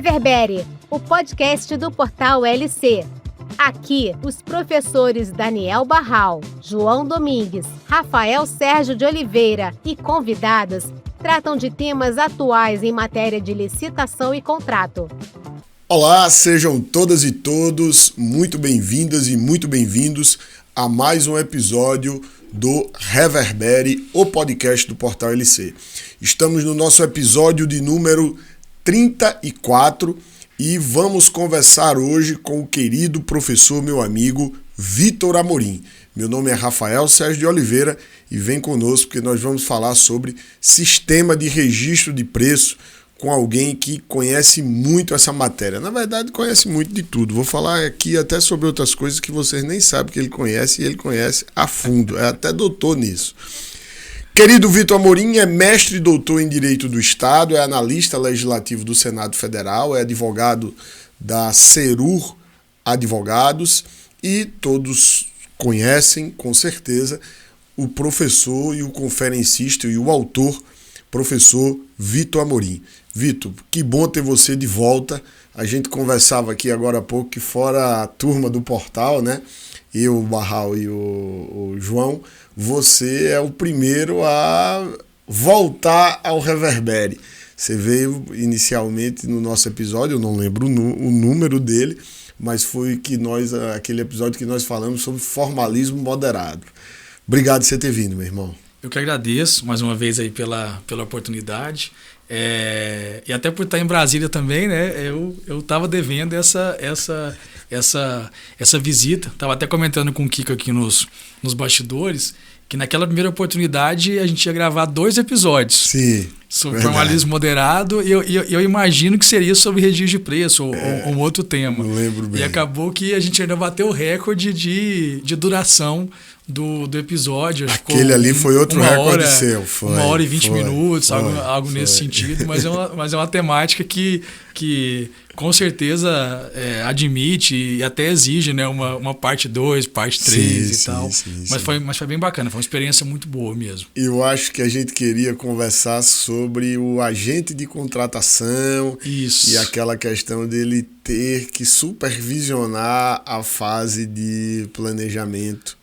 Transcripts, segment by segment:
Reverbere, o podcast do Portal LC. Aqui, os professores Daniel Barral, João Domingues, Rafael Sérgio de Oliveira e convidados tratam de temas atuais em matéria de licitação e contrato. Olá, sejam todas e todos muito bem-vindas e muito bem-vindos a mais um episódio do Reverbere, o podcast do Portal LC. Estamos no nosso episódio de número 34 e vamos conversar hoje com o querido professor, meu amigo Vitor Amorim. Meu nome é Rafael Sérgio de Oliveira e vem conosco porque nós vamos falar sobre sistema de registro de preço com alguém que conhece muito essa matéria. Na verdade, conhece muito de tudo. Vou falar aqui até sobre outras coisas que vocês nem sabem que ele conhece e ele conhece a fundo. É até doutor nisso. Querido Vitor Amorim é mestre e doutor em Direito do Estado, é analista legislativo do Senado Federal, é advogado da Serur Advogados e todos conhecem, com certeza, o professor e o conferencista e o autor, professor Vitor Amorim. Vitor, que bom ter você de volta. A gente conversava aqui agora há pouco que fora a turma do portal, né? Eu, o Barral e o João, você é o primeiro a voltar ao Reverbere. Você veio inicialmente no nosso episódio, eu não lembro o número dele, mas foi aquele episódio que nós falamos sobre formalismo moderado. Obrigado por você ter vindo, meu irmão. Eu que agradeço mais uma vez aí pela oportunidade. E até por estar em Brasília também, né? Eu estava devendo essa visita. Estava até comentando com o Kiko aqui nos bastidores que naquela primeira oportunidade a gente ia gravar 2 episódios. Sim, sobre formalismo moderado e eu imagino que seria sobre registro de preço ou um outro tema. Não lembro bem. E acabou que a gente ainda bateu o recorde de duração do episódio. Aquele ali foi outro recorde seu. Foi, 1 hora e 20 minutos, algo nesse sentido. Mas é uma temática que com certeza admite e até exige, né, uma parte 2, parte 3 e tal. Mas foi bem bacana, foi uma experiência muito boa mesmo. Eu acho que a gente queria conversar sobre o agente de contratação. Isso. E aquela questão dele ter que supervisionar a fase de planejamento,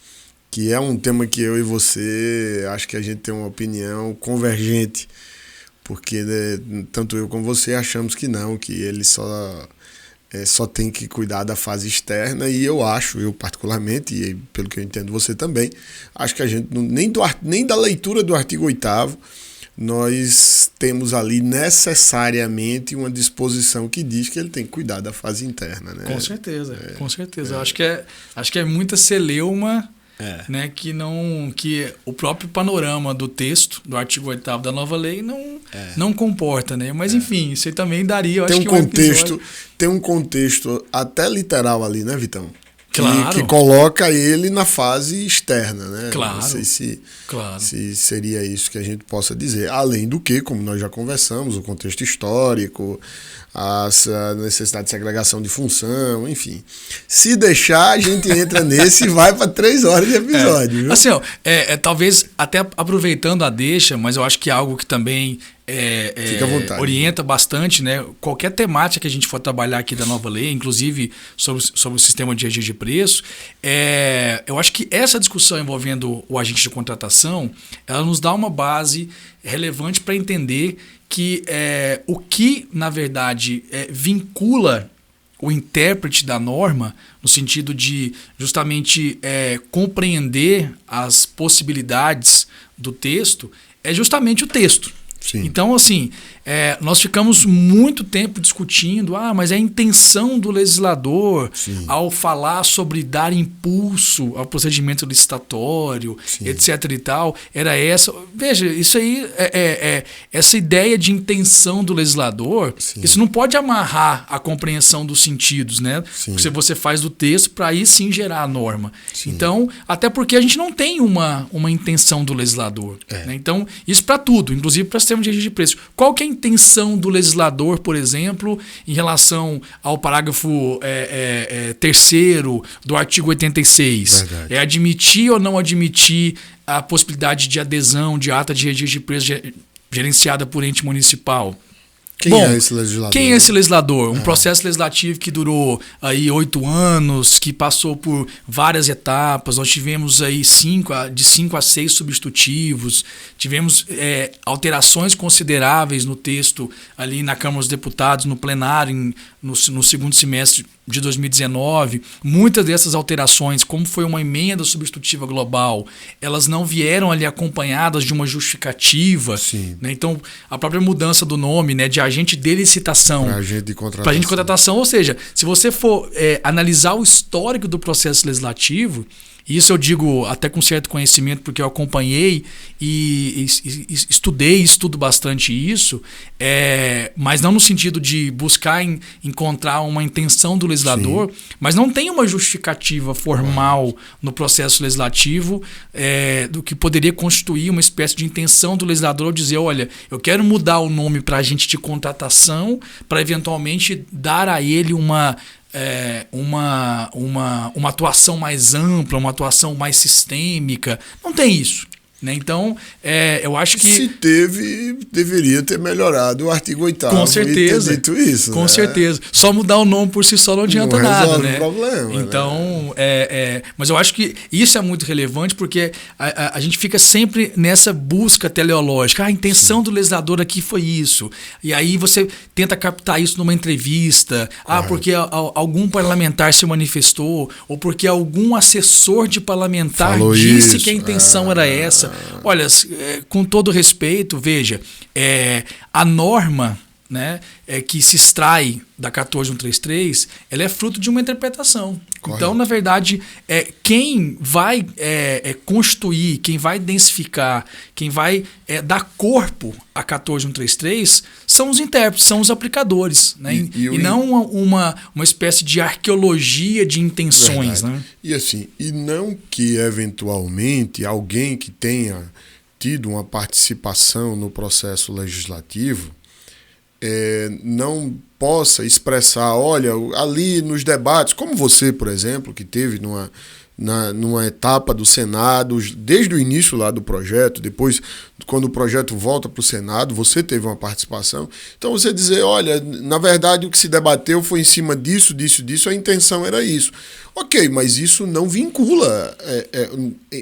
que é um tema que eu e você, acho que a gente tem uma opinião convergente, porque né, tanto eu como você achamos que não, que ele só tem que cuidar da fase externa, e eu particularmente, e pelo que eu entendo você também, acho que a gente nem da leitura do artigo 8º nós temos ali necessariamente uma disposição que diz que ele tem que cuidar da fase interna, né? Com certeza, com certeza. Acho que é muita celeuma, né, que o próprio panorama do texto do artigo 8º da nova lei não comporta, né? Mas enfim, isso aí também daria, tem um contexto até literal ali, né, Vitão? Claro. Que coloca ele na fase externa, né? Claro. Não sei se seria isso que a gente possa dizer. Além do que, como nós já conversamos, o contexto histórico, a necessidade de segregação de função, enfim. Se deixar, a gente entra nesse e vai para 3 horas de episódio. Viu? Assim, talvez até aproveitando a deixa, mas eu acho que é algo que também Fica à vontade, orienta bastante, né? Qualquer temática que a gente for trabalhar aqui da nova lei, inclusive sobre o sistema de registro de preço, eu acho que essa discussão envolvendo o agente de contratação, ela nos dá uma base relevante para entender que o que, na verdade, vincula o intérprete da norma, no sentido de justamente compreender as possibilidades do texto, é justamente o texto. Sim. Então, assim, nós ficamos muito tempo discutindo, mas é a intenção do legislador, sim, ao falar sobre dar impulso ao procedimento licitatório, sim, etc. e tal, era essa. Veja, isso aí, essa ideia de intenção do legislador, sim, isso não pode amarrar a compreensão dos sentidos, né? Porque você faz do texto para aí sim gerar a norma. Sim. Então, até porque a gente não tem uma intenção do legislador. Né? Então, isso para tudo, inclusive para sistema de registro de preço. Qual que é a intenção do legislador, por exemplo, em relação ao parágrafo 3º do artigo 86? Verdade. É admitir ou não admitir a possibilidade de adesão de ata de registro de preço gerenciada por ente municipal? Quem é esse legislador? Quem é esse legislador? Um processo legislativo que durou aí 8 anos, que passou por várias etapas. Nós tivemos aí de 5 a 6 substitutivos, tivemos alterações consideráveis no texto ali na Câmara dos Deputados, no plenário, no segundo semestre de 2019. Muitas dessas alterações, como foi uma emenda substitutiva global, elas não vieram ali acompanhadas de uma justificativa. Né? Então, a própria mudança do nome, né, de agente de licitação para agente de contratação. Ou seja, se você for analisar o histórico do processo legislativo, isso eu digo até com certo conhecimento, porque eu acompanhei e estudo bastante isso, mas não no sentido de buscar encontrar uma intenção do legislador, mas não tem uma justificativa formal no processo legislativo do que poderia constituir uma espécie de intenção do legislador dizer, olha, eu quero mudar o nome para agente de contratação para eventualmente dar a ele uma atuação mais ampla, uma atuação mais sistêmica. Não tem isso. Né? Então, eu acho que... Se teve, deveria ter melhorado o artigo 8º. Com certeza. E ter dito isso. Com certeza. Só mudar o nome por si só não adianta nada. Né? O problema. Então, mas eu acho que isso é muito relevante porque a gente fica sempre nessa busca teleológica. A intenção do legislador aqui foi isso. E aí você tenta captar isso numa entrevista. Porque algum parlamentar se manifestou ou porque algum assessor de parlamentar disse que a intenção era essa. Olha, com todo respeito, veja, a norma, né, que se extrai da 14133, ela é fruto de uma interpretação. Correto. Então, na verdade, quem vai constituir, quem vai densificar, quem vai dar corpo a 14133 são os intérpretes, são os aplicadores, né? E não uma espécie de arqueologia de intenções. Né? E não que, eventualmente, alguém que tenha tido uma participação no processo legislativo não possa expressar, olha, ali nos debates, como você, por exemplo, que teve numa etapa do Senado, desde o início lá do projeto, depois, quando o projeto volta para o Senado, você teve uma participação. Então, você dizer, olha, na verdade, o que se debateu foi em cima disso, a intenção era isso. Ok, mas isso não vincula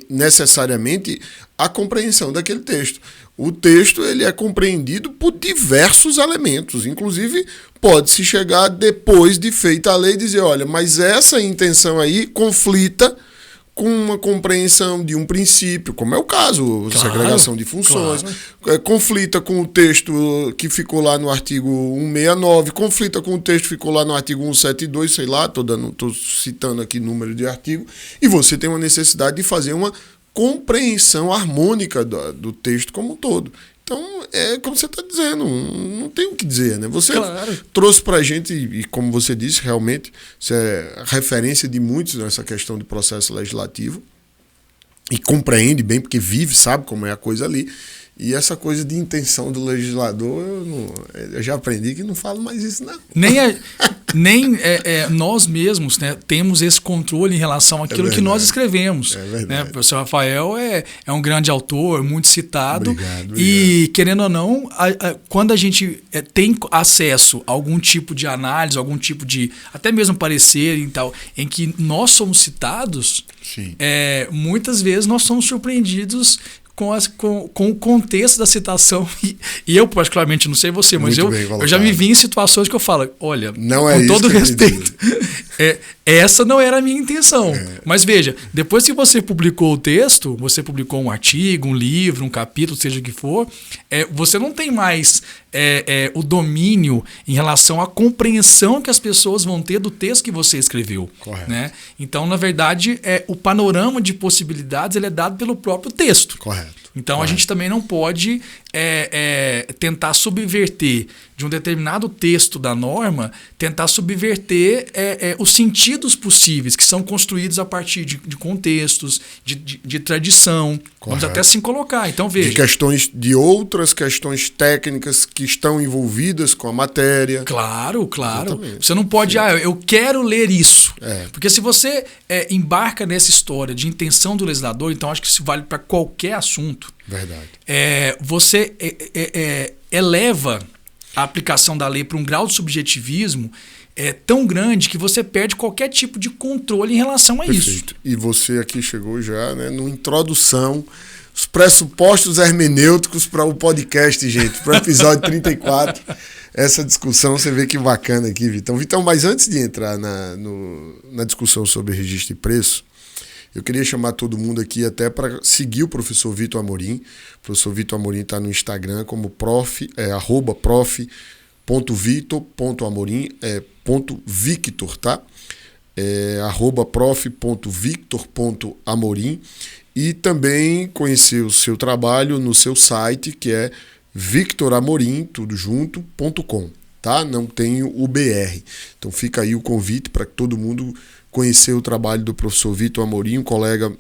necessariamente a compreensão daquele texto. O texto ele é compreendido por diversos elementos, inclusive pode-se chegar depois de feita a lei e dizer, olha, mas essa intenção aí conflita com uma compreensão de um princípio, como é o caso, segregação de funções, conflita com o texto que ficou lá no artigo 169, conflita com o texto que ficou lá no artigo 172, sei lá, estou citando aqui número de artigo, e você tem uma necessidade de fazer uma compreensão harmônica do texto como um todo. Então, como você está dizendo, não tem o que dizer, né? Você trouxe para a gente, e como você disse, realmente, isso é referência de muitos nessa questão de processo legislativo, e compreende bem, porque vive, sabe como é a coisa ali. E essa coisa de intenção do legislador, eu já aprendi que não falo mais isso, não. Nem nós mesmos, né, temos esse controle em relação àquilo que nós escrevemos. Né? O professor Rafael é um grande autor, muito citado. Obrigado. E, querendo ou não, quando a gente tem acesso a algum tipo de análise, algum tipo de, até mesmo parecer e tal, em que nós somos citados, muitas vezes nós somos surpreendidos com o contexto da citação. E eu, particularmente, não sei você, mas eu já me vi em situações que eu falo, olha, não com todo respeito, essa não era a minha intenção. Mas veja, depois que você publicou o texto, você publicou um artigo, um livro, um capítulo, seja o que for, você não tem mais o domínio em relação à compreensão que as pessoas vão ter do texto que você escreveu. Correto. Né? Então, na verdade, o panorama de possibilidades ele é dado pelo próprio texto. Correto. Então, a gente também não pode tentar subverter de um determinado texto da norma, tentar subverter os sentidos possíveis que são construídos a partir de contextos, de tradição. Correto. Vamos até assim colocar. Então, veja. De outras questões técnicas que estão envolvidas com a matéria. Claro. Exatamente. Você não pode, eu quero ler isso. Porque se você embarca nessa história de intenção do legislador, então acho que isso vale para qualquer assunto. Verdade. Você eleva a aplicação da lei para um grau de subjetivismo tão grande que você perde qualquer tipo de controle em relação a isso. Perfeito. E você aqui chegou já, né, numa introdução, os pressupostos hermenêuticos para o podcast, gente, para o episódio 34. Essa discussão, você vê que bacana aqui, Vitão. Vitão, mas antes de entrar na discussão sobre registro de preço, eu queria chamar todo mundo aqui até para seguir o professor Vitor Amorim. O professor Vitor Amorim está no Instagram como @prof.vitor.amorim, .victor, tá? @prof.victor.amorim. E também conhecer o seu trabalho no seu site, que é victoramorim.com, tá? Não tem o BR. Então fica aí o convite para todo mundo conhecer o trabalho do professor Vitor Amorim, um colega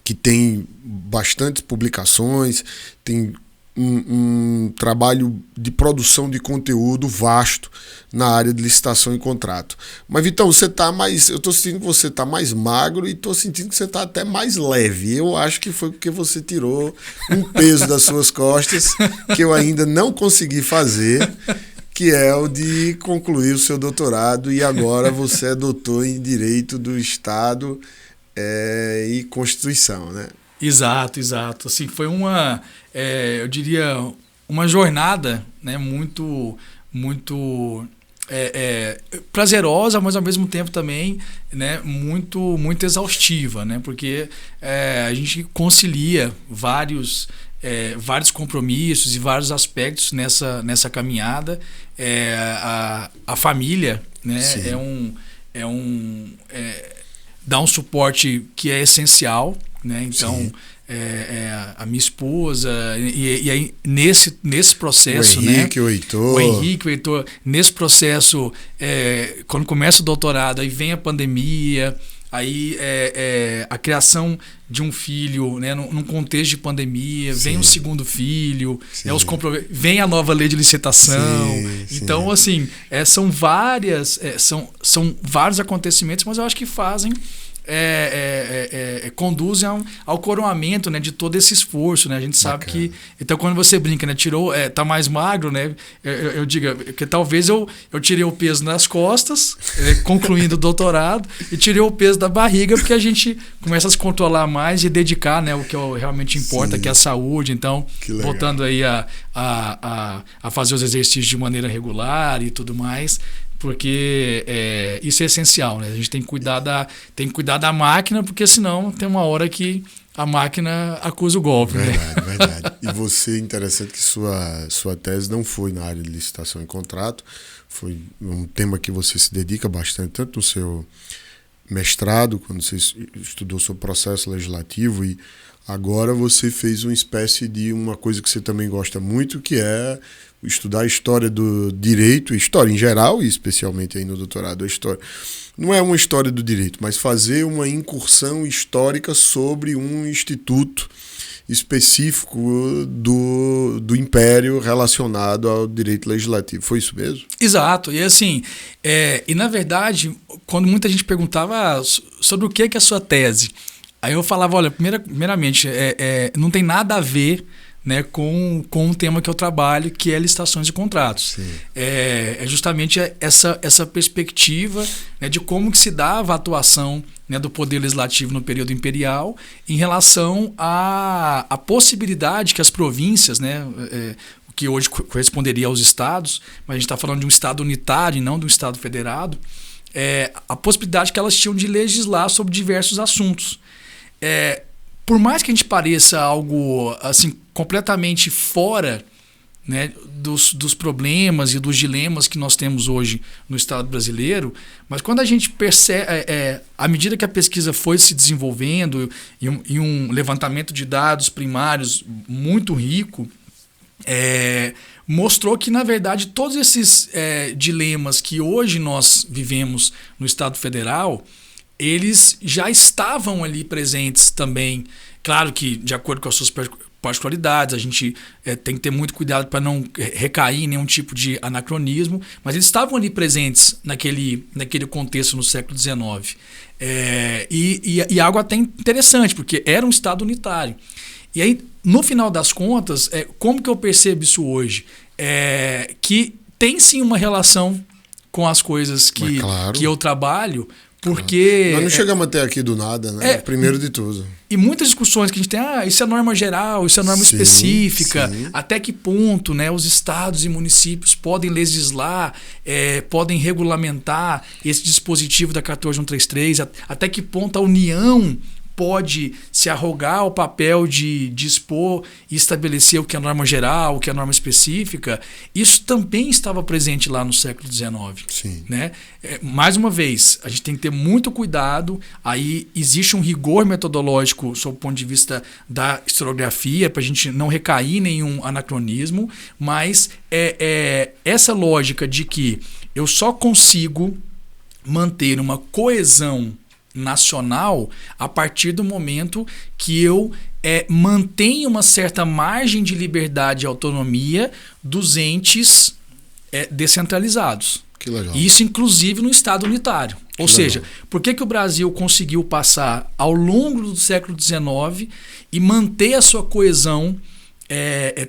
que tem bastantes publicações, tem um trabalho de produção de conteúdo vasto na área de licitação e contrato. Mas, Vitão, você tá mais. Eu estou sentindo que você está mais magro e estou sentindo que você está até mais leve. Eu acho que foi porque você tirou um peso das suas costas que eu ainda não consegui fazer, que é o de concluir o seu doutorado, e agora você é doutor em Direito do Estado e Constituição, né? Exato. Assim, foi eu diria, uma jornada, né, muito prazerosa, mas ao mesmo tempo também, né, muito exaustiva, né, porque a gente concilia vários compromissos e vários aspectos nessa caminhada. A família, né, dá um suporte que é essencial, né? Então, a minha esposa, e aí nesse processo, o Henrique, né? O Heitor, nesse processo, quando começa o doutorado, aí vem a pandemia, aí a criação de um filho, né, num contexto de pandemia, vem um segundo filho, né, vem a nova lei de licitação. Então, assim, são vários acontecimentos, mas eu acho que fazem conduzem ao coroamento, né, de todo esse esforço, né? A gente sabe que, então, quando você brinca, né, tá mais magro, né, eu digo que talvez eu tirei o peso nas costas, concluindo o doutorado, e tirei o peso da barriga, porque a gente começa a se controlar mais e dedicar, né, o que realmente importa, que é a saúde. Então, voltando aí a fazer os exercícios de maneira regular e tudo mais, porque isso é essencial, né? A gente tem que cuidar da máquina, porque senão tem uma hora que a máquina acusa o golpe. Verdade. E você, interessante que sua tese não foi na área de licitação e contrato, foi um tema que você se dedica bastante, tanto no seu mestrado, quando você estudou sobre processo legislativo, e agora você fez uma espécie de uma coisa que você também gosta muito, que é estudar a história do direito, história em geral, e especialmente aí no doutorado, a história. Não é uma história do direito, mas fazer uma incursão histórica sobre um instituto específico do Império relacionado ao direito legislativo. Foi isso mesmo? Exato. E assim, e na verdade, quando muita gente perguntava sobre o que é a sua tese, aí eu falava, olha, primeiramente, não tem nada a ver, né, com o tema que eu trabalho, que é licitações e contratos. É justamente essa perspectiva, né, de como que se dava a atuação, né, do poder legislativo no período imperial em relação à possibilidade que as províncias, né, que hoje corresponderia aos estados, mas a gente está falando de um estado unitário e não de um estado federado, a possibilidade que elas tinham de legislar sobre diversos assuntos. Por mais que a gente pareça algo assim completamente fora, né, dos problemas e dos dilemas que nós temos hoje no Estado brasileiro, mas quando a gente percebe, à medida que a pesquisa foi se desenvolvendo e um levantamento de dados primários muito rico, mostrou que, na verdade, todos esses dilemas que hoje nós vivemos no Estado Federal, eles já estavam ali presentes também. Claro que, de acordo com as suas particularidades, a gente tem que ter muito cuidado para não recair em nenhum tipo de anacronismo, mas eles estavam ali presentes naquele contexto no século XIX. E algo até interessante, porque era um Estado unitário. E aí, no final das contas, como que eu percebo isso hoje? que tem sim uma relação com as coisas que eu trabalho, porque... Nós não chegamos até aqui do nada, né? Primeiro de tudo. E muitas discussões que a gente tem, isso é norma geral, isso é norma específica, até que ponto, né, os estados e municípios podem legislar, podem regulamentar esse dispositivo da 14133, até que ponto a União pode se arrogar o papel de dispor e estabelecer o que é norma geral, o que é norma específica. Isso também estava presente lá no século XIX. Sim. Né? Mais uma vez, a gente tem que ter muito cuidado. Aí existe um rigor metodológico sob o ponto de vista da historiografia, para a gente não recair em nenhum anacronismo, mas essa lógica de que eu só consigo manter uma coesão nacional a partir do momento que eu mantenho uma certa margem de liberdade e autonomia dos entes descentralizados. Que legal. Isso inclusive no Estado unitário. Ou seja, por que o Brasil conseguiu passar ao longo do século XIX e manter a sua coesão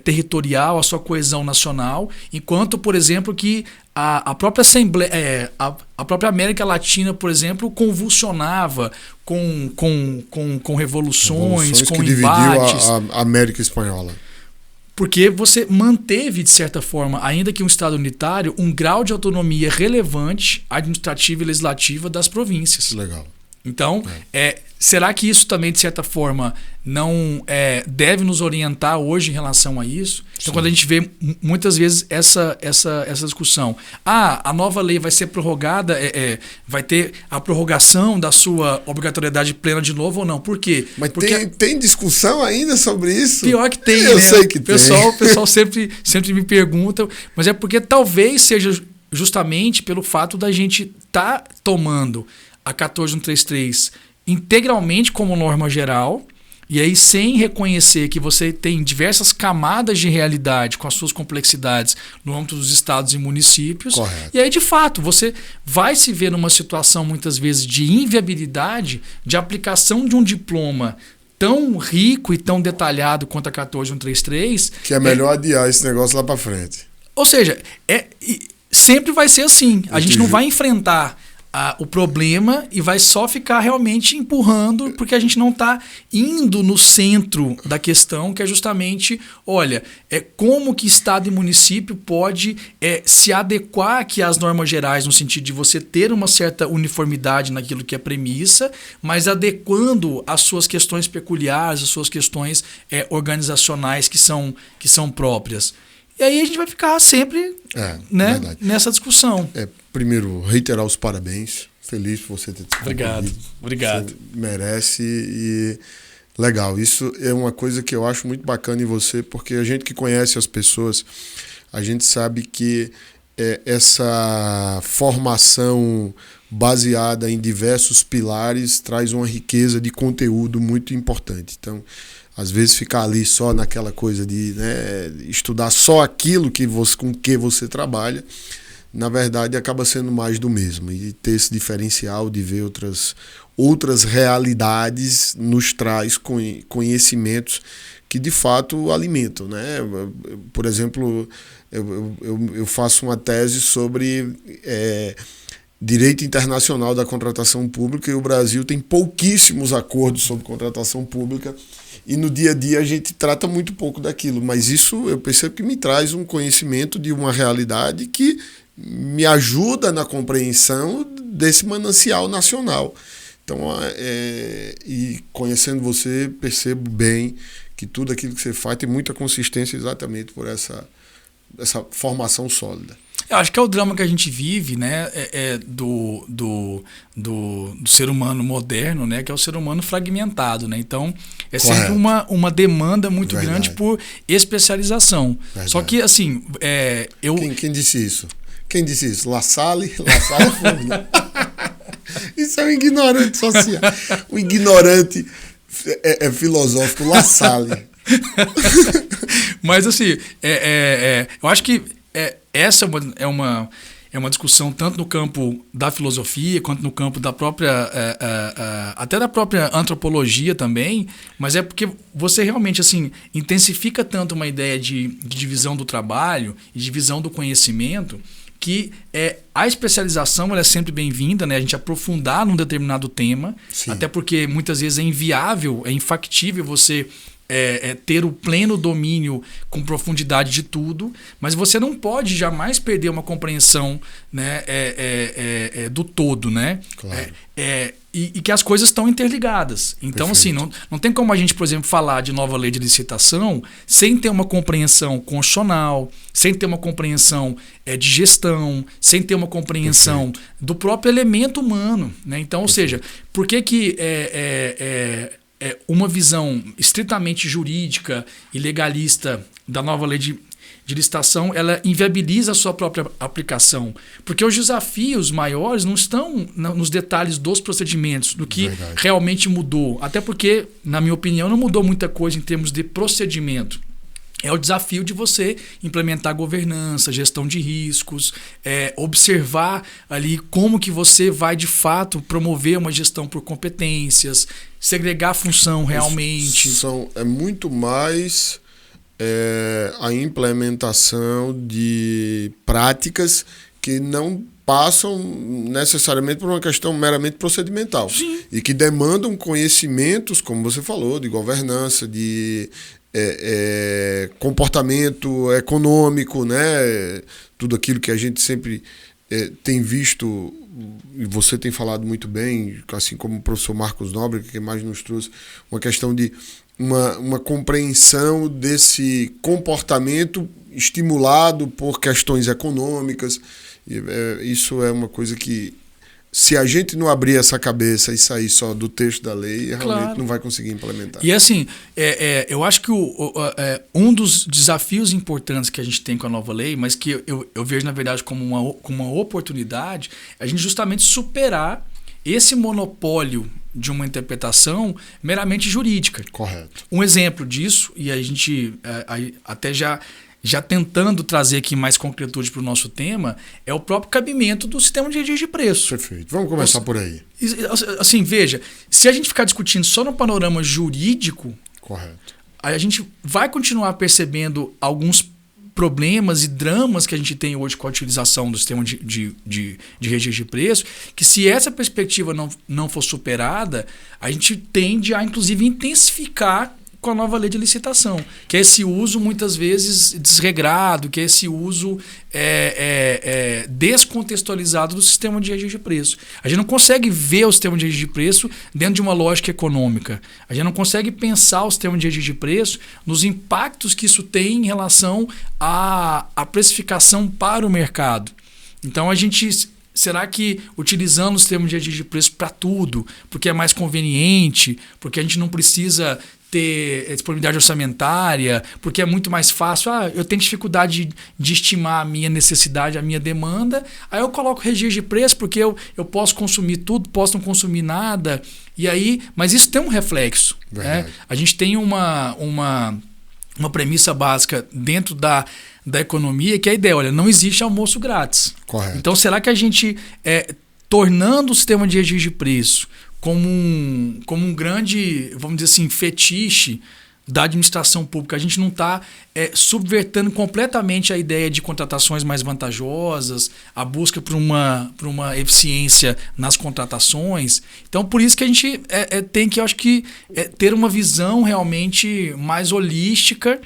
territorial, a sua coesão nacional, enquanto, por exemplo, que a própria Assembleia, a própria América Latina, por exemplo, convulsionava com revoluções, com que embates. Dividiu a América Espanhola. Porque você manteve, de certa forma, ainda que um Estado unitário, um grau de autonomia relevante, administrativa e legislativa das províncias. Legal. Então, será que isso também, de certa forma, não deve nos orientar hoje em relação a isso? Então, Sim. quando a gente vê muitas vezes essa discussão, a nova lei vai ser prorrogada, vai ter a prorrogação da sua obrigatoriedade plena de novo ou não? Por quê? Mas porque tem discussão ainda sobre isso? Pior que tem, Eu né? sei que o pessoal sempre me pergunta, mas é porque talvez seja justamente pelo fato da gente estar tomando a 14133 integralmente como norma geral, e aí sem reconhecer que você tem diversas camadas de realidade com as suas complexidades no âmbito dos estados e municípios. Correto. E aí, de fato, você vai se ver numa situação, muitas vezes, de inviabilidade de aplicação de um diploma tão rico e tão detalhado quanto a 14133. Que é melhor adiar esse negócio lá para frente. Ou seja, sempre vai ser assim. A gente não vai enfrentar o problema e vai só ficar realmente empurrando, porque a gente não está indo no centro da questão, que é justamente, olha, como que Estado e município pode se adequar aqui às normas gerais, no sentido de você ter uma certa uniformidade naquilo que é premissa, mas adequando as suas questões peculiares, as suas questões organizacionais que são próprias. E aí a gente vai ficar sempre nessa discussão. Primeiro, reiterar os parabéns. Feliz por você ter Obrigado. Você merece e legal. Isso é uma coisa que eu acho muito bacana em você, porque a gente que conhece as pessoas, a gente sabe que essa formação baseada em diversos pilares traz uma riqueza de conteúdo muito importante. Então, às vezes ficar ali só naquela coisa de estudar só aquilo com que você trabalha, na verdade acaba sendo mais do mesmo. E ter esse diferencial de ver outras realidades nos traz conhecimentos que de fato alimentam, né? Por exemplo, eu faço uma tese sobre direito internacional da contratação pública, e o Brasil tem pouquíssimos acordos sobre contratação pública, e no dia a dia a gente trata muito pouco daquilo, mas isso eu percebo que me traz um conhecimento de uma realidade que me ajuda na compreensão desse manancial nacional. Então, e conhecendo você, percebo bem que tudo aquilo que você faz tem muita consistência exatamente por essa formação sólida. Eu acho que é o drama que a gente vive, né, do ser humano moderno, né, que é o ser humano fragmentado, né? Então é sempre uma demanda muito grande por especialização. Verdade. Só que assim, Quem disse isso? Quem disse isso? La Salle é fundo. Isso é um ignorante social. O ignorante filosófico, La Salle. Mas assim, eu acho que essa é é uma discussão tanto no campo da filosofia quanto no campo da própria até da própria antropologia também, mas é porque você realmente assim intensifica tanto uma ideia de divisão do trabalho e divisão do conhecimento que a especialização ela é sempre bem-vinda, né? A gente aprofundar num determinado tema, Sim. até porque muitas vezes é inviável, é infactível você ter o pleno domínio com profundidade de tudo, mas você não pode jamais perder uma compreensão, né, do todo, né? Claro. E que as coisas estão interligadas. Então, Perfeito. assim, não tem como a gente, por exemplo, falar de nova lei de licitação sem ter uma compreensão constitucional, sem ter uma compreensão de gestão, sem ter uma compreensão do próprio elemento humano, né? Então, ou seja, por que uma visão estritamente jurídica e legalista da nova lei de licitação, ela inviabiliza a sua própria aplicação. Porque os desafios maiores não estão nos detalhes dos procedimentos, do que realmente mudou. Até porque, na minha opinião, não mudou muita coisa em termos de procedimento. É o desafio de você implementar governança, gestão de riscos, observar ali como que você vai, de fato, promover uma gestão por competências, segregar a função realmente. É muito mais a implementação de práticas que não passam necessariamente por uma questão meramente procedimental. Sim. E que demandam conhecimentos, como você falou, de governança, de comportamento econômico, né? Tudo aquilo que a gente sempre tem visto, e você tem falado muito bem, assim como o professor Marcos Nóbrega, que mais nos trouxe uma questão de uma compreensão desse comportamento estimulado por questões econômicas. Isso é uma coisa que, se a gente não abrir essa cabeça e sair só do texto da lei, realmente não vai conseguir implementar. E assim, eu acho que um dos desafios importantes que a gente tem com a nova lei, mas que eu vejo, na verdade, como uma oportunidade, é a gente justamente superar esse monopólio de uma interpretação meramente jurídica. Correto. Um exemplo disso, e a gente até já tentando trazer aqui mais concretude para o nosso tema, é o próprio cabimento do sistema de registro de preço. Perfeito. Vamos começar por aí. Assim, veja, se a gente ficar discutindo só no panorama jurídico, correto, a gente vai continuar percebendo alguns problemas e dramas que a gente tem hoje com a utilização do sistema de registro de preço, que se essa perspectiva não for superada, a gente tende a, inclusive, intensificar com a nova lei de licitação, que é esse uso muitas vezes desregrado, que é esse uso descontextualizado do sistema de registro de preço. A gente não consegue ver o sistema de registro de preço dentro de uma lógica econômica. A gente não consegue pensar o sistema de registro de preço nos impactos que isso tem em relação à precificação para o mercado. Então será que utilizando o sistema de registro de preço para tudo, porque é mais conveniente, porque a gente não precisa ter disponibilidade orçamentária, porque é muito mais fácil. Eu tenho dificuldade de estimar a minha necessidade, a minha demanda, aí eu coloco registro de preço porque eu posso consumir tudo, posso não consumir nada. E aí, mas isso tem um reflexo. Né? A gente tem uma premissa básica dentro da economia, que é a ideia, olha, não existe almoço grátis. Correto. Então, será que a gente, tornando o sistema de registro de preço como um grande, vamos dizer assim, fetiche da administração pública, a gente não está subvertendo completamente a ideia de contratações mais vantajosas, a busca por uma eficiência nas contratações? Então, por isso que a gente tem que, eu acho que, ter uma visão realmente mais holística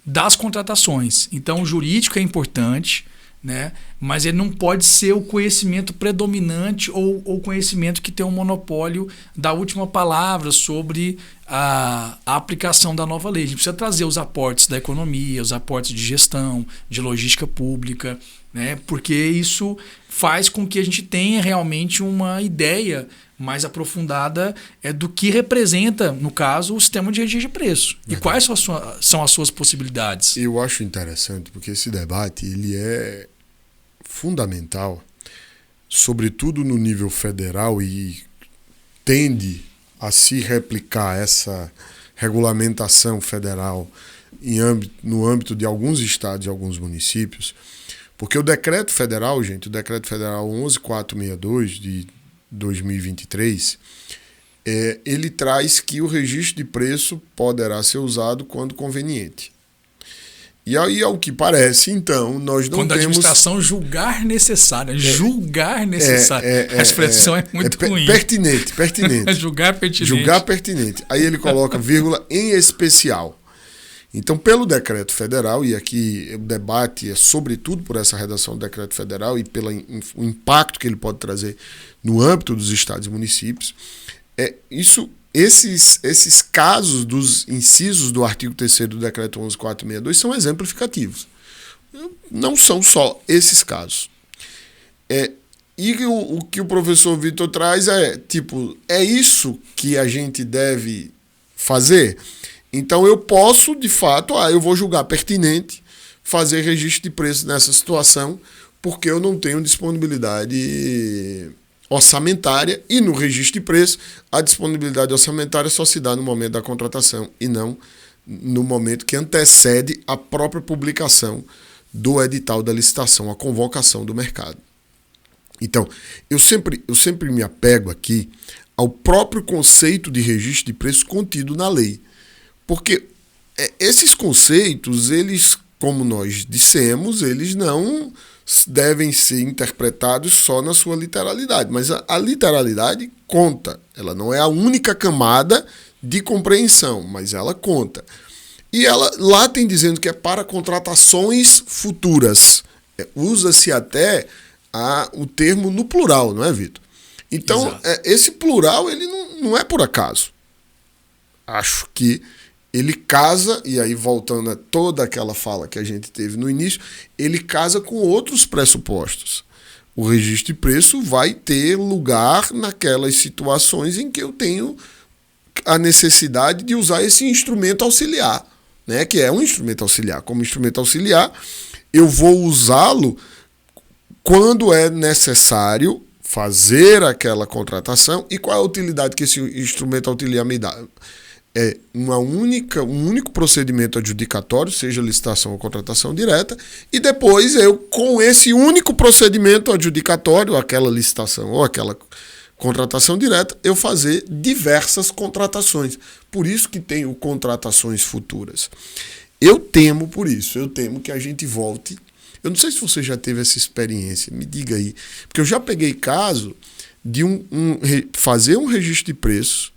das contratações. Então, o jurídico é importante, né? Mas ele não pode ser o conhecimento predominante ou o conhecimento que tem um monopólio da última palavra sobre a aplicação da nova lei. A gente precisa trazer os aportes da economia, os aportes de gestão, de logística pública, né? Porque isso faz com que a gente tenha realmente uma ideia mais aprofundada do que representa, no caso, o sistema de registro de preço. Verdade. E quais são as suas possibilidades? Eu acho interessante, porque esse debate ele é fundamental, sobretudo no nível federal, e tende a se replicar essa regulamentação federal no âmbito de alguns estados e alguns municípios, Porque o decreto federal, gente, o decreto federal 11.462 de 2023, ele traz que o registro de preço poderá ser usado quando conveniente. E aí, ao que parece, então, nós não quando temos... Quando a administração julgar necessário. Julgar necessário. A expressão é muito ruim. Pertinente. Julgar pertinente. Julgar pertinente. Aí ele coloca vírgula em especial. Então, pelo decreto federal, e aqui o debate é sobretudo por essa redação do decreto federal e pelo impacto que ele pode trazer no âmbito dos estados e municípios, esses casos dos incisos do artigo 3º do decreto 11.462 são exemplificativos. Não são só esses casos. E o que o professor Vitor traz é isso que a gente deve fazer? Então eu posso, de fato, eu vou julgar pertinente fazer registro de preço nessa situação, porque eu não tenho disponibilidade orçamentária, e no registro de preço a disponibilidade orçamentária só se dá no momento da contratação e não no momento que antecede a própria publicação do edital da licitação, a convocação do mercado. Então, eu sempre me apego aqui ao próprio conceito de registro de preço contido na lei. Porque esses conceitos, eles, como nós dissemos, eles não devem ser interpretados só na sua literalidade. Mas a literalidade conta. Ela não é a única camada de compreensão, mas ela conta. E ela lá tem dizendo que é para contratações futuras. Usa-se até o termo no plural, não é, Vitor? Então, esse plural ele não é por acaso. Acho que ele casa, e aí voltando a toda aquela fala que a gente teve no início, ele casa com outros pressupostos. O registro de preço vai ter lugar naquelas situações em que eu tenho a necessidade de usar esse instrumento auxiliar, né? Que é um instrumento auxiliar. Como instrumento auxiliar, eu vou usá-lo quando é necessário fazer aquela contratação. E qual é a utilidade que esse instrumento auxiliar me dá? É um único procedimento adjudicatório, seja licitação ou contratação direta, e depois eu, com esse único procedimento adjudicatório, aquela licitação ou aquela contratação direta, eu fazer diversas contratações. Por isso que tem o contratações futuras. Eu temo por isso, eu temo que a gente volte. Eu não sei se você já teve essa experiência, me diga aí, porque eu já peguei caso de fazer um registro de preço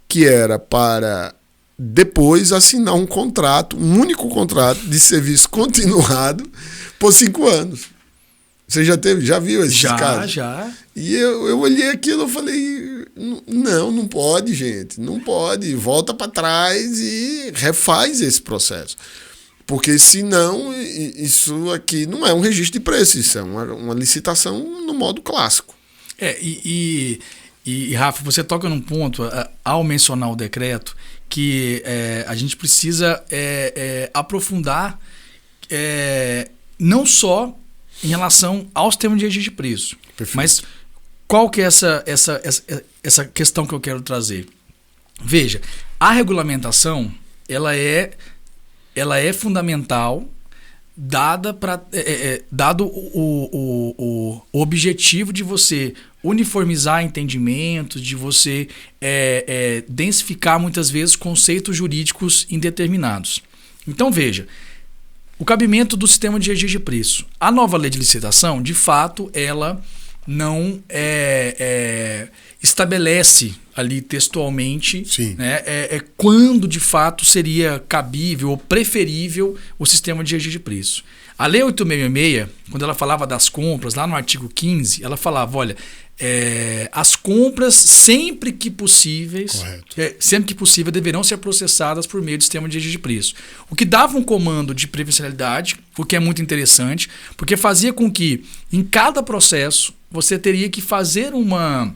que era para depois assinar um contrato, um único contrato de serviço continuado por 5 anos. Você já viu esse caso? Já. E eu olhei aquilo e falei, não pode, gente, não pode. Volta para trás e refaz esse processo. Porque senão isso aqui não é um registro de preço, isso é uma licitação no modo clássico. E Rafa, você toca num ponto, ao mencionar o decreto, que a gente precisa aprofundar não só em relação aos termos de registro de preço. Perfeito. Mas qual que é essa questão que eu quero trazer? Veja, a regulamentação ela é fundamental, dado o objetivo de você uniformizar entendimentos, de você densificar muitas vezes conceitos jurídicos indeterminados. Então veja, o cabimento do sistema de registro de preço. A nova lei de licitação, de fato, ela não estabelece ali textualmente, né, quando de fato seria cabível ou preferível o sistema de registro de preço. A Lei 8.666, quando ela falava das compras, lá no artigo 15, ela falava, olha, as compras sempre que possível deverão ser processadas por meio do sistema de registro de preço. O que dava um comando de previdencialidade, o que é muito interessante, porque fazia com que em cada processo você teria que fazer uma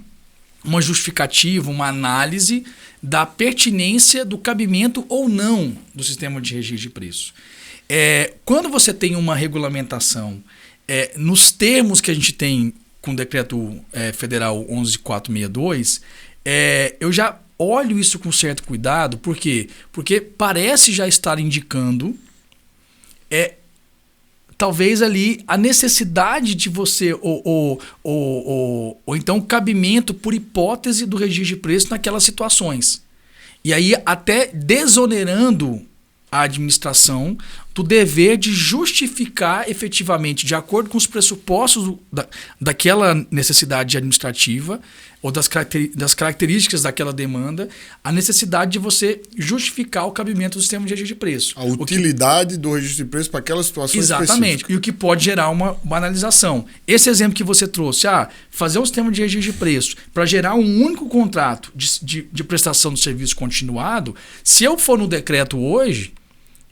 justificativa, uma análise da pertinência do cabimento ou não do sistema de registro de preço. Quando você tem uma regulamentação nos termos que a gente tem com o decreto federal 11.462, eu já olho isso com certo cuidado. Por quê? Porque parece já estar indicando talvez ali a necessidade de você, ou então o cabimento por hipótese do registro de preço naquelas situações. E aí até desonerando a administração do dever de justificar efetivamente, de acordo com os pressupostos daquela necessidade administrativa ou das características daquela demanda, a necessidade de você justificar o cabimento do sistema de registro de preço. A utilidade do registro de preço para aquela situação Exatamente. específica. E o que pode gerar uma banalização. Esse exemplo que você trouxe, fazer um sistema de registro de preço para gerar um único contrato de prestação do serviço continuado, se eu for no decreto hoje,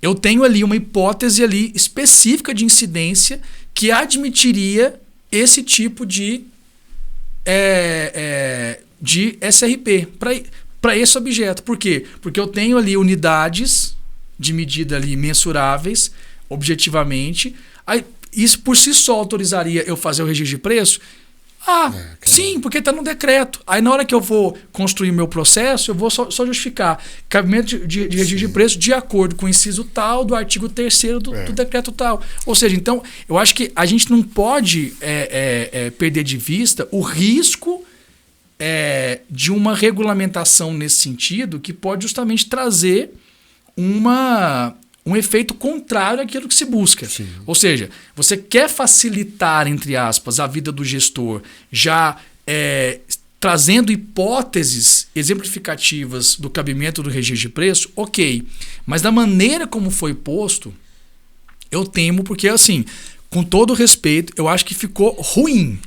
eu tenho ali uma hipótese ali específica de incidência que admitiria esse tipo de SRP para esse objeto. Por quê? Porque eu tenho ali unidades de medida ali mensuráveis, objetivamente. Aí, isso por si só autorizaria eu fazer o registro de preço? Sim, porque está no decreto. Aí na hora que eu vou construir o meu processo, eu vou só justificar cabimento de registro de preço de acordo com o inciso tal do artigo 3º do decreto tal. Ou seja, então, eu acho que a gente não pode perder de vista o risco de uma regulamentação nesse sentido que pode justamente trazer um efeito contrário àquilo que se busca. Sim. Ou seja, você quer facilitar, entre aspas, a vida do gestor, já trazendo hipóteses exemplificativas do cabimento do registro de preço, ok. Mas da maneira como foi posto, eu temo, porque assim, com todo respeito, eu acho que ficou ruim.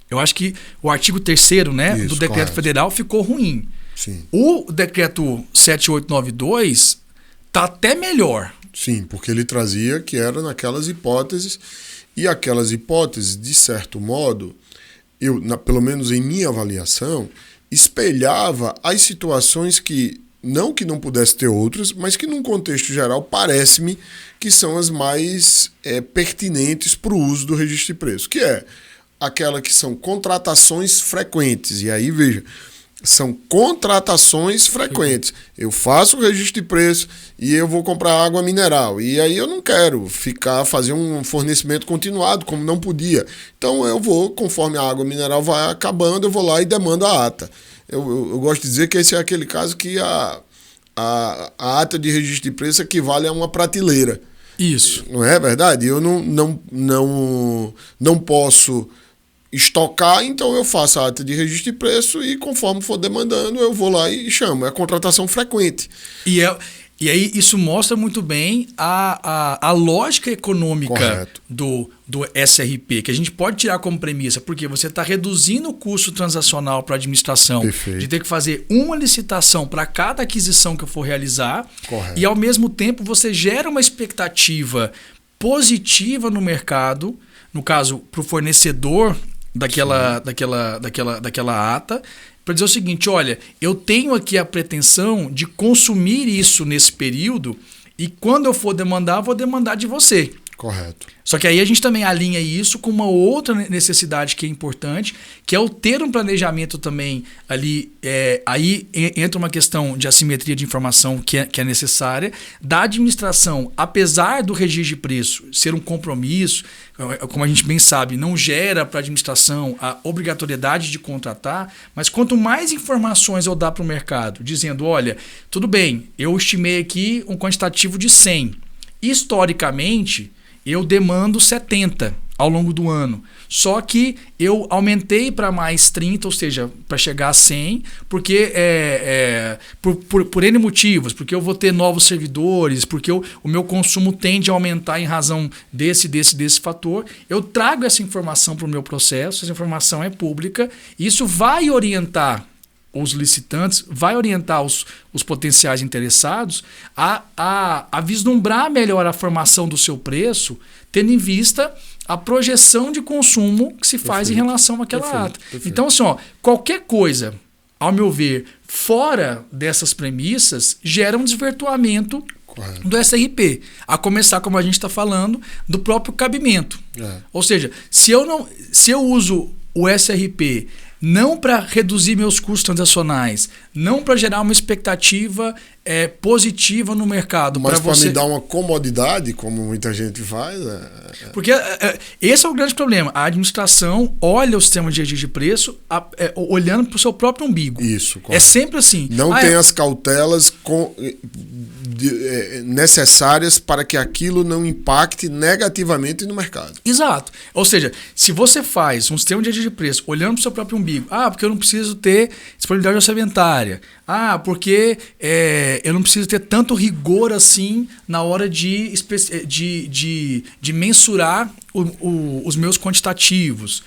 Eu acho que o artigo 3º, né, do decreto federal ficou ruim. Sim. O decreto 7892 está até melhor. Sim, porque ele trazia que era naquelas hipóteses, e aquelas hipóteses, de certo modo, pelo menos em minha avaliação, espelhava as situações que não pudesse ter outras, mas que num contexto geral parece-me que são as mais pertinentes para o uso do registro de preço, que é aquela que são contratações frequentes. E aí, veja, são contratações frequentes. Eu faço o registro de preço e eu vou comprar água mineral. E aí eu não quero fazer um fornecimento continuado, como não podia. Então eu vou, conforme a água mineral vai acabando, eu vou lá e demando a ata. Eu gosto de dizer que esse é aquele caso que a ata de registro de preço equivale a uma prateleira. Isso. Não é verdade? Eu não posso estocar, então eu faço a ata de registro de preço e conforme for demandando eu vou lá e chamo. É contratação frequente. E aí isso mostra muito bem a lógica econômica do SRP, que a gente pode tirar como premissa, porque você está reduzindo o custo transacional para a administração. Perfeito. De ter que fazer uma licitação para cada aquisição que eu for realizar. Correto. E ao mesmo tempo você gera uma expectativa positiva no mercado, no caso para o fornecedor daquela ata, para dizer o seguinte: olha, eu tenho aqui a pretensão de consumir isso nesse período e quando eu for demandar, vou demandar de você. Correto. Só que aí a gente também alinha isso com uma outra necessidade que é importante, que é o ter um planejamento também ali. Aí entra uma questão de assimetria de informação que é necessária, da administração, apesar do registro de preço ser um compromisso, como a gente bem sabe, não gera para a administração a obrigatoriedade de contratar, mas quanto mais informações eu dar para o mercado, dizendo, olha, tudo bem, eu estimei aqui um quantitativo de 100. Historicamente, eu demando 70 ao longo do ano. Só que eu aumentei para mais 30, ou seja, para chegar a 100, porque por N motivos, porque eu vou ter novos servidores, porque o meu consumo tende a aumentar em razão desse fator. Eu trago essa informação para o meu processo, essa informação é pública, e isso vai orientar os licitantes, vai orientar os potenciais interessados a vislumbrar melhor a formação do seu preço, tendo em vista a projeção de consumo que se faz em relação àquela ata. Então, assim, qualquer coisa, ao meu ver, fora dessas premissas, gera um desvirtuamento do SRP. A começar, como a gente está falando, do próprio cabimento. Ou seja, se eu uso o SRP não para reduzir meus custos transacionais, não para gerar uma expectativa positiva no mercado. Mas para você me dar uma comodidade, como muita gente faz. Porque esse é o grande problema. A administração olha o sistema de agir de preço olhando para o seu próprio umbigo. Isso, correto. É sempre assim. Não tem as cautelas necessárias para que aquilo não impacte negativamente no mercado. Exato. Ou seja, se você faz um sistema de agir de preço olhando para o seu próprio umbigo, porque eu não preciso ter disponibilidade orçamentária, porque eu não preciso ter tanto rigor assim na hora de mensurar os meus quantitativos.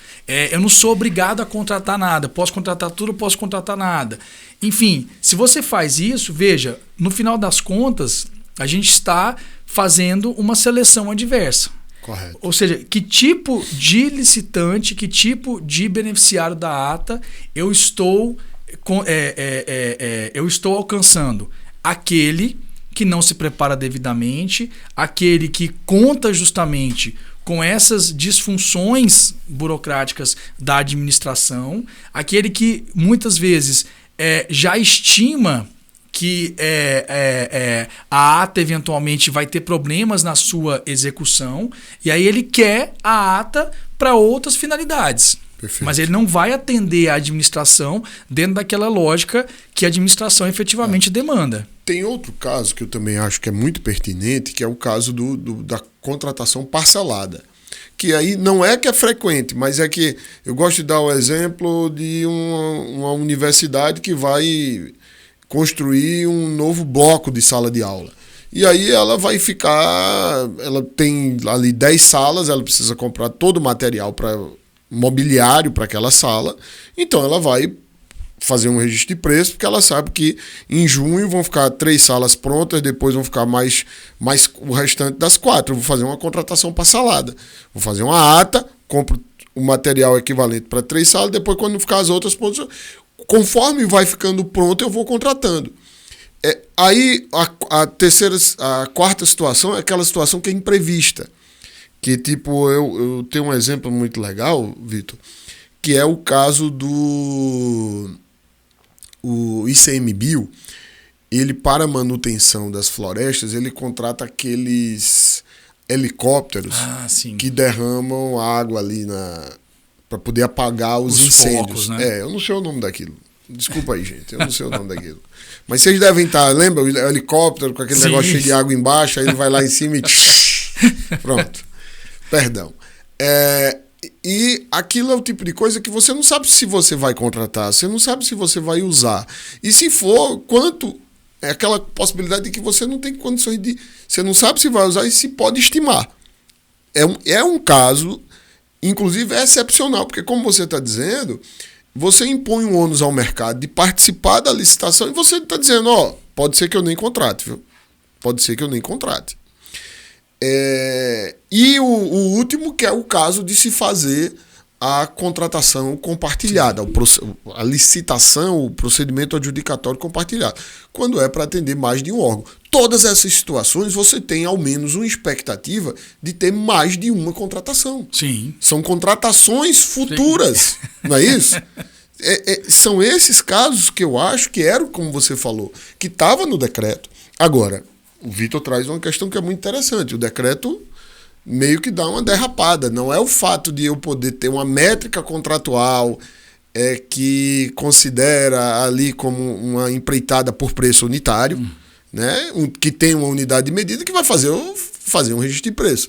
Eu não sou obrigado a contratar nada. Posso contratar tudo, posso contratar nada. Enfim, se você faz isso, veja, no final das contas, a gente está fazendo uma seleção adversa. Correto. Ou seja, que tipo de licitante, que tipo de beneficiário da ata eu estou alcançando? Aquele que não se prepara devidamente, aquele que conta justamente com essas disfunções burocráticas da administração, aquele que muitas vezes já estima que a ata eventualmente vai ter problemas na sua execução, e aí ele quer a ata para outras finalidades. Perfeito. Mas ele não vai atender a administração dentro daquela lógica que a administração efetivamente demanda. Tem outro caso que eu também acho que é muito pertinente, que é o caso da contratação parcelada. Que aí não é que é frequente, mas é que eu gosto de dar o exemplo de uma universidade que vai construir um novo bloco de sala de aula. E aí ela tem ali 10 salas, ela precisa comprar todo o material mobiliário para aquela sala, então ela vai fazer um registro de preço, porque ela sabe que em junho vão ficar 3 salas prontas, depois vão ficar mais o restante das 4. Eu vou fazer uma contratação parcelada. Vou fazer uma ata, compro o material equivalente para 3 salas, depois quando ficar as outras prontas, conforme vai ficando pronto, eu vou contratando. Aí a quarta situação é aquela situação que é imprevista. Que tipo, eu tenho um exemplo muito legal, Vitor, que é o caso do ICMBio. Ele, para a manutenção das florestas, ele contrata aqueles helicópteros que derramam água ali para poder apagar os incêndios. Focos, né? Eu não sei o nome daquilo. Desculpa aí, gente, eu não sei o nome daquilo. Mas vocês devem estar, lembra? O helicóptero com aquele negócio cheio de água embaixo, aí ele vai lá em cima e... Pronto. Perdão. E aquilo é o tipo de coisa que você não sabe se você vai contratar, você não sabe se você vai usar. E se for, quanto... É aquela possibilidade de que você não tem condições de... Você não sabe se vai usar e se pode estimar. É um caso, inclusive, excepcional, porque como você está dizendo, você impõe um ônus ao mercado de participar da licitação e você está dizendo, pode ser que eu nem contrate, viu? Pode ser que eu nem contrate. E o último, que é o caso de se fazer a contratação compartilhada, a licitação, o procedimento adjudicatório compartilhado, quando é para atender mais de um órgão. Todas essas situações você tem ao menos uma expectativa de ter mais de uma contratação. Sim. São contratações futuras, sim. Não é isso? São esses casos que eu acho que eram, como você falou, que estava no decreto. Agora, o Vitor traz uma questão que é muito interessante. O decreto meio que dá uma derrapada. Não é o fato de eu poder ter uma métrica contratual que considera ali como uma empreitada por preço unitário, né? Que tem uma unidade de medida que vai fazer um registro de preço.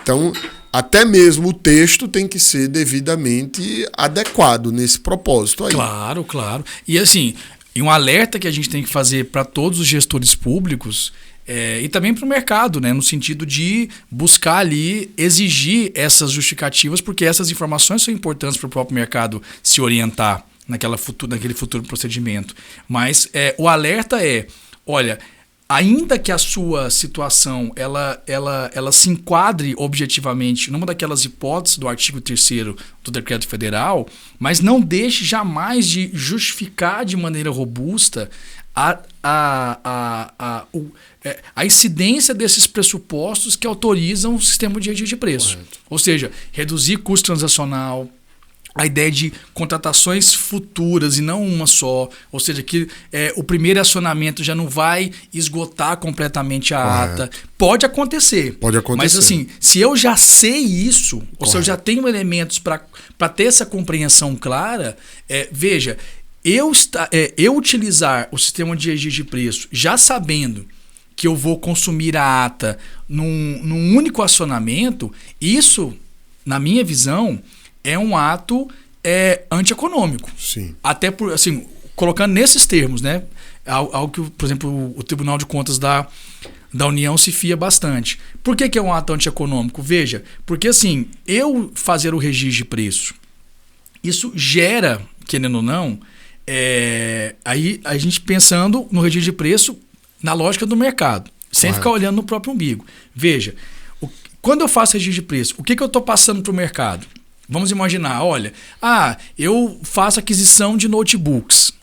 Então, até mesmo o texto tem que ser devidamente adequado nesse propósito aí. Claro, claro. E assim, um alerta que a gente tem que fazer para todos os gestores públicos e também para o mercado, né, no sentido de buscar ali, exigir essas justificativas, porque essas informações são importantes para o próprio mercado se orientar naquele futuro procedimento. Mas o alerta olha, ainda que a sua situação ela se enquadre objetivamente numa daquelas hipóteses do artigo 3º do Decreto Federal, mas não deixe jamais de justificar de maneira robusta a incidência desses pressupostos que autorizam o sistema de agir de preço. Correto. Ou seja, reduzir custo transacional, a ideia de contratações futuras e não uma só, ou seja, que o primeiro acionamento já não vai esgotar completamente a ata. Pode acontecer. Mas assim, se eu já sei isso, ou se eu já tenho elementos para ter essa compreensão clara, veja, eu utilizar o sistema de registro de preço já sabendo que eu vou consumir a ata num único acionamento, isso, na minha visão, é um ato antieconômico. Sim. Até por, assim, colocando nesses termos, né? Algo que, por exemplo, o Tribunal de Contas da União se fia bastante. Por que é um ato antieconômico? Veja, porque assim, eu fazer o registro de preço, isso gera, querendo ou não, aí a gente pensando no registro de preço na lógica do mercado, sem ficar olhando no próprio umbigo. Veja, quando eu faço registro de preço, o que eu estou passando para o mercado? Vamos imaginar, olha, eu faço aquisição de notebooks.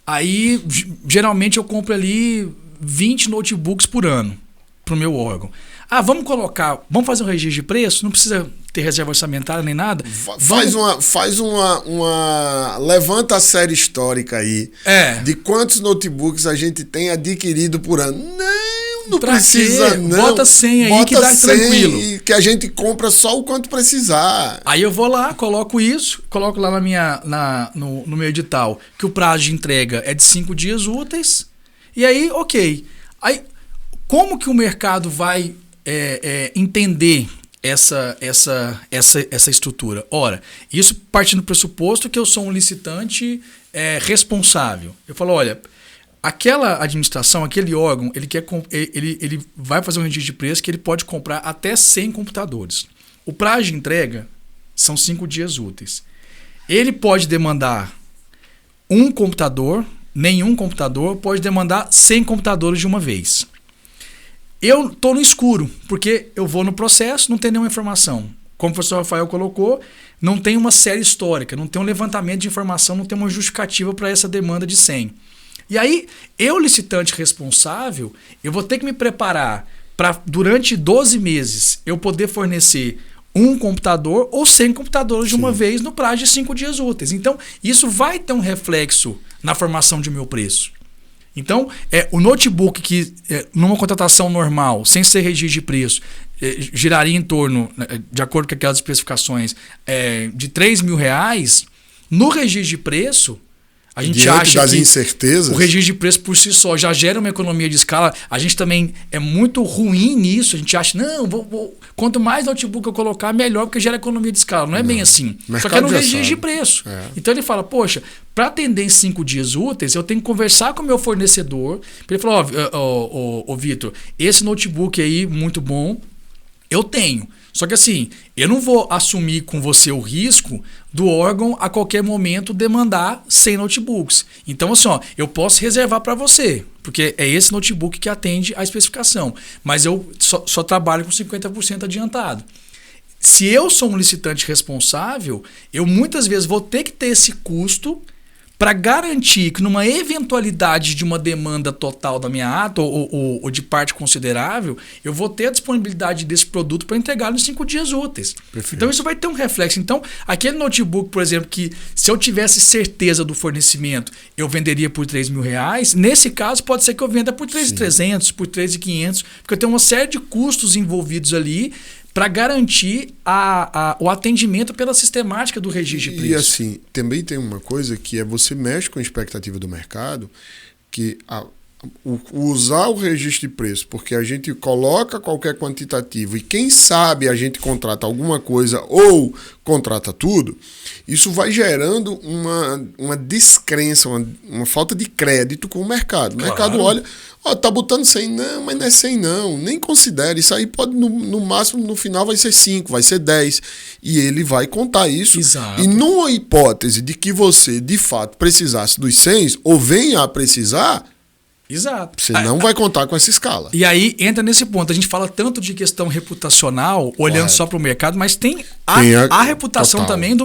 Aí, geralmente, eu compro ali 20 notebooks por ano para o meu órgão. Vamos fazer um registro de preço? Não precisa ter reserva orçamentária nem nada. Levanta a série histórica aí de quantos notebooks a gente tem adquirido por ano. Não precisa, não. Bota 100 aí que dá tranquilo. E que a gente compra só o quanto precisar. Aí eu vou lá, coloco lá no meu edital que o prazo de entrega é de 5 dias úteis. E aí, ok. Aí, como que o mercado vai entender essa estrutura? Ora, isso partindo do pressuposto que eu sou um licitante responsável. Eu falo, olha, aquela administração, aquele órgão, ele vai fazer um registro de preço que ele pode comprar até 100 computadores. O prazo de entrega são 5 dias úteis. Ele pode demandar um computador, nenhum computador, pode demandar 100 computadores de uma vez. Eu estou no escuro, porque eu vou no processo, não tem nenhuma informação. Como o professor Rafael colocou, não tem uma série histórica, não tem um levantamento de informação, não tem uma justificativa para essa demanda de 100. E aí, eu, licitante responsável, eu vou ter que me preparar para, durante 12 meses, eu poder fornecer um computador ou 100 computadores de uma vez no prazo de 5 dias úteis. Então, isso vai ter um reflexo na formação de meu preço. Então, o notebook que, numa contratação normal, sem ser registro de preço, giraria em torno, de acordo com aquelas especificações, de R$3.000, no registro de preço, a gente acha das que incertezas, o registro de preço por si só já gera uma economia de escala. A gente também é muito ruim nisso. A gente acha, quanto mais notebook eu colocar, melhor, porque gera economia de escala. Não é bem assim. Só que é no registro de preço. Então ele fala, poxa, para atender em 5 dias úteis, eu tenho que conversar com o meu fornecedor. Ele falou, Vitor, esse notebook aí, muito bom, eu tenho. Só que assim, eu não vou assumir com você o risco do órgão a qualquer momento demandar 100 notebooks. Então, assim, eu posso reservar para você, porque é esse notebook que atende à especificação. Mas eu só trabalho com 50% adiantado. Se eu sou um licitante responsável, eu muitas vezes vou ter que ter esse custo para garantir que numa eventualidade de uma demanda total da minha ata ou de parte considerável, eu vou ter a disponibilidade desse produto para entregar nos 5 dias úteis. Perfeito. Então isso vai ter um reflexo. Então aquele notebook, por exemplo, que se eu tivesse certeza do fornecimento, eu venderia por R$3.000, nesse caso pode ser que eu venda por R$3.300, por R$3.500, porque eu tenho uma série de custos envolvidos ali para garantir o atendimento pela sistemática do registro de preço. E assim, também tem uma coisa que você mexe com a expectativa do mercado, que usar o registro de preço, porque a gente coloca qualquer quantitativo e quem sabe a gente contrata alguma coisa ou contrata tudo, isso vai gerando uma descrença, uma falta de crédito com o mercado. O mercado olha, tá botando 100, não, mas não é 100 não, nem considere, isso aí pode no máximo no final vai ser 5, vai ser 10, e ele vai contar isso. Exato. E numa hipótese de que você de fato precisasse dos 100 ou venha a precisar, exato. Você não vai contar com essa escala. E aí entra nesse ponto. A gente fala tanto de questão reputacional, olhando só para o mercado, mas tem a reputação total, também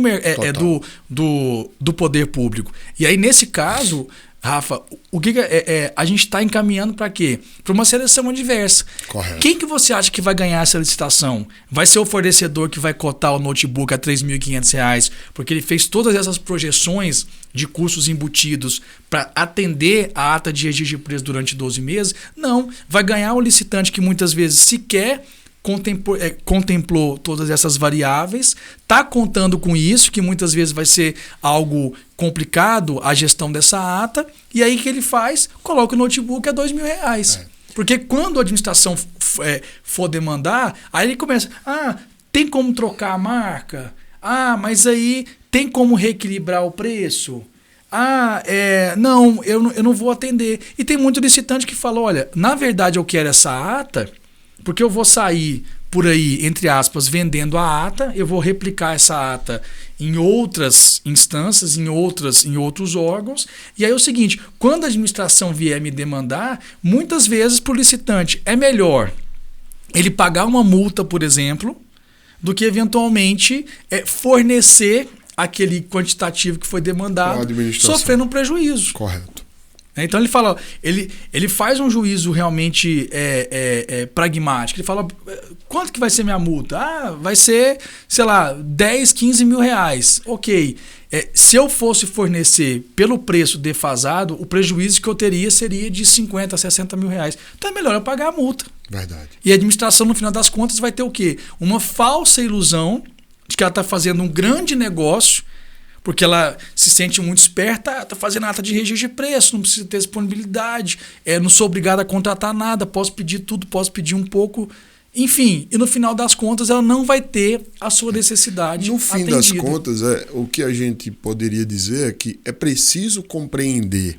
do poder público. E aí, nesse caso, Rafa, o que a gente está encaminhando para quê? Para uma seleção adversa. Correto. Quem que você acha que vai ganhar essa licitação? Vai ser o fornecedor que vai cotar o notebook a R$ 3.500, porque ele fez todas essas projeções de custos embutidos para atender a ata de registro de preço durante 12 meses? Não. Vai ganhar o licitante que muitas vezes sequer contemplou todas essas variáveis, está contando com isso, que muitas vezes vai ser algo complicado a gestão dessa ata, e aí o que ele faz? Coloca o notebook a R$ 2.000. Porque quando a administração for demandar, aí ele começa, tem como trocar a marca? Mas aí tem como reequilibrar o preço? Não, eu não vou atender. E tem muito licitante que fala, olha, na verdade eu quero essa ata, porque eu vou sair por aí, entre aspas, vendendo a ata, eu vou replicar essa ata em outras instâncias, em outros órgãos. E aí é o seguinte, quando a administração vier me demandar, muitas vezes para o licitante é melhor ele pagar uma multa, por exemplo, do que eventualmente fornecer aquele quantitativo que foi demandado, sofrendo um prejuízo. Correto. Então ele fala, ele faz um juízo realmente pragmático. Ele fala, quanto que vai ser minha multa? Vai ser, sei lá, 10, 15 mil reais. Ok. Se eu fosse fornecer pelo preço defasado, o prejuízo que eu teria seria de 50, 60 mil reais. Então é melhor eu pagar a multa. Verdade. E a administração, no final das contas, vai ter o quê? Uma falsa ilusão de que ela está fazendo um grande negócio, porque ela se sente muito esperta, está fazendo ata de registro de preço, não precisa ter disponibilidade, não sou obrigado a contratar nada, posso pedir tudo, posso pedir um pouco, enfim, e no final das contas ela não vai ter a sua necessidade no fim atendida. das contas, o que a gente poderia dizer é que é preciso compreender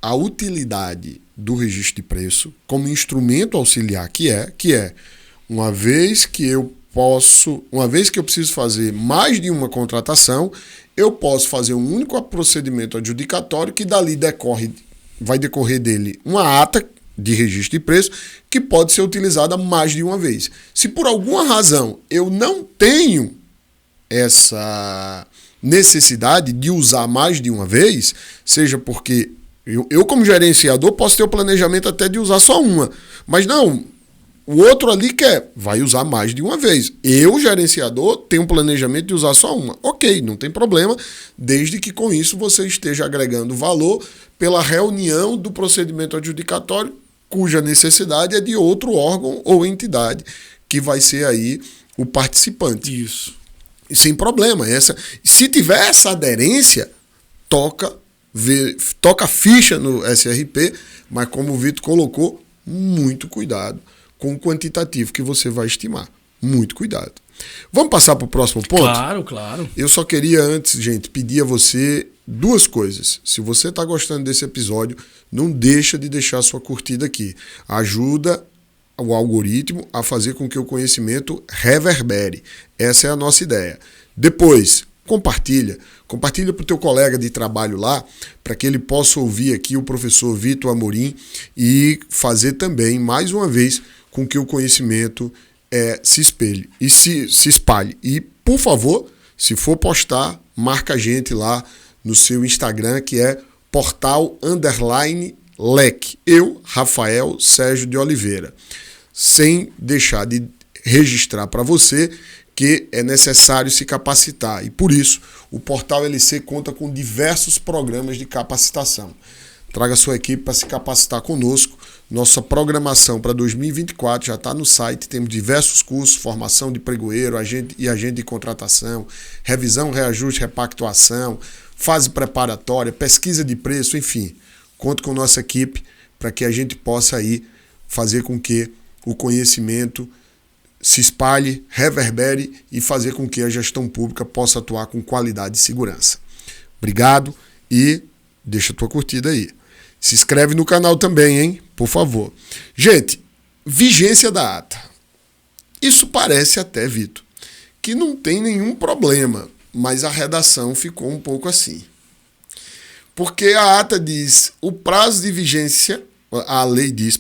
a utilidade do registro de preço como instrumento auxiliar que é, uma vez que eu preciso fazer mais de uma contratação, eu posso fazer um único procedimento adjudicatório que dali vai decorrer dele uma ata de registro de preço que pode ser utilizada mais de uma vez. Se por alguma razão eu não tenho essa necessidade de usar mais de uma vez, seja porque eu como gerenciador posso ter o planejamento até de usar só uma, mas não, o outro ali vai usar mais de uma vez. Eu, gerenciador, tenho um planejamento de usar só uma. Ok, não tem problema, desde que com isso você esteja agregando valor pela reunião do procedimento adjudicatório, cuja necessidade é de outro órgão ou entidade, que vai ser aí o participante. Isso. E sem problema. Se tiver essa aderência, toca ficha no SRP, mas como o Vitor colocou, muito cuidado com o quantitativo que você vai estimar. Muito cuidado. Vamos passar para o próximo ponto? Claro. Eu só queria antes, gente, pedir a você duas coisas. Se você está gostando desse episódio, não deixa de deixar sua curtida aqui. Ajuda o algoritmo a fazer com que o conhecimento reverbere. Essa é a nossa ideia. Depois, compartilha para o teu colega de trabalho lá, para que ele possa ouvir aqui o professor Vitor Amorim e fazer também, mais uma vez, com que o conhecimento se espelhe e se espalhe. E, por favor, se for postar, marca a gente lá no seu Instagram, que é portal_lec. Eu, Rafael Sérgio de Oliveira. Sem deixar de registrar para você que é necessário se capacitar. E, por isso, o Portal LC conta com diversos programas de capacitação. Traga sua equipe para se capacitar conosco. Nossa programação para 2024 já está no site. Temos diversos cursos, formação de pregoeiro, agente de contratação, revisão, reajuste, repactuação, fase preparatória, pesquisa de preço, enfim. Conto com nossa equipe para que a gente possa aí fazer com que o conhecimento se espalhe, reverbere e fazer com que a gestão pública possa atuar com qualidade e segurança. Obrigado e deixa a tua curtida aí. Se inscreve no canal também, hein? Por favor. Gente, vigência da ata. Isso parece até, Vitor, que não tem nenhum problema, mas a redação ficou um pouco assim. Porque a ata diz, o prazo de vigência, a lei diz,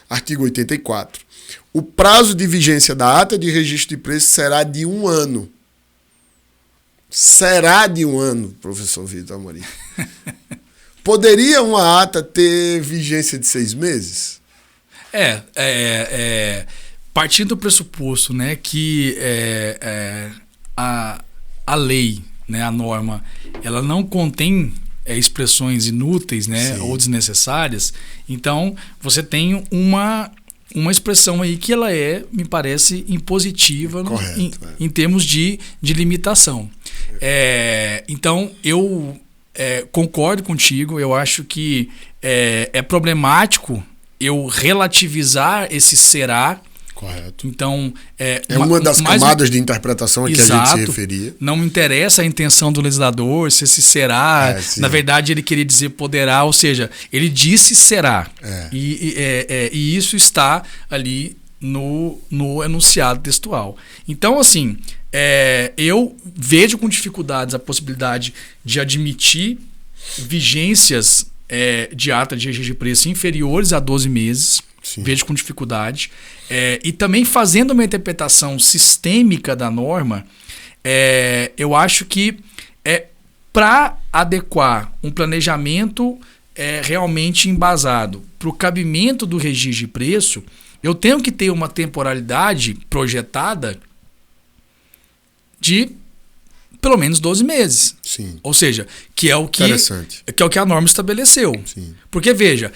artigo 84, o prazo de vigência da ata de registro de preço será de 1 ano. Será de 1 ano, professor Vitor Amorim. Poderia uma ata ter vigência de 6 meses? Partindo do pressuposto, né, que a lei, né, a norma, ela não contém expressões inúteis, né, ou desnecessárias, então você tem uma expressão aí que ela me parece, impositiva. Correto, em termos de limitação. Então, eu concordo contigo, eu acho que é problemático eu relativizar esse será. Correto. Então, uma das camadas de interpretação a que a gente se referia. Não me interessa a intenção do legislador, se esse será. Na verdade, ele queria dizer poderá, ou seja, ele disse será. E isso está ali no enunciado textual. Então, assim, eu vejo com dificuldades a possibilidade de admitir vigências de ata de registro de preço inferiores a 12 meses. Sim. Vejo com dificuldade. E também fazendo uma interpretação sistêmica da norma, eu acho que para adequar um planejamento realmente embasado para o cabimento do registro de preço, eu tenho que ter uma temporalidade projetada de pelo menos 12 meses. Sim. Ou seja, que é o que a norma estabeleceu. Sim. Porque, veja,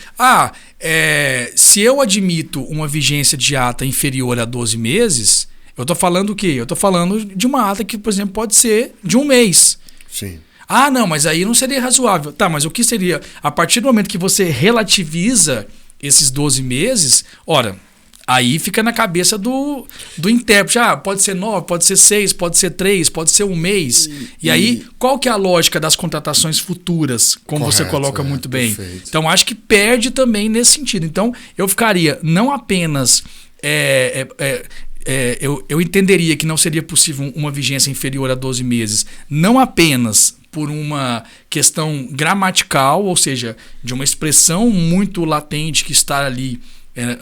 se eu admito uma vigência de ata inferior a 12 meses, eu estou falando o quê? Eu estou falando de uma ata que, por exemplo, pode ser de 1 mês. Sim. Não, mas aí não seria razoável. Tá, mas o que seria? A partir do momento que você relativiza esses 12 meses, ora, aí fica na cabeça do intérprete. Pode ser 9, pode ser 6, pode ser 3, pode ser 1 mês. E aí, qual que é a lógica das contratações futuras, como você coloca muito bem? Perfeito. Então, acho que perde também nesse sentido. Então, eu ficaria não apenas... eu entenderia que não seria possível uma vigência inferior a 12 meses, não apenas por uma questão gramatical, ou seja, de uma expressão muito latente que está ali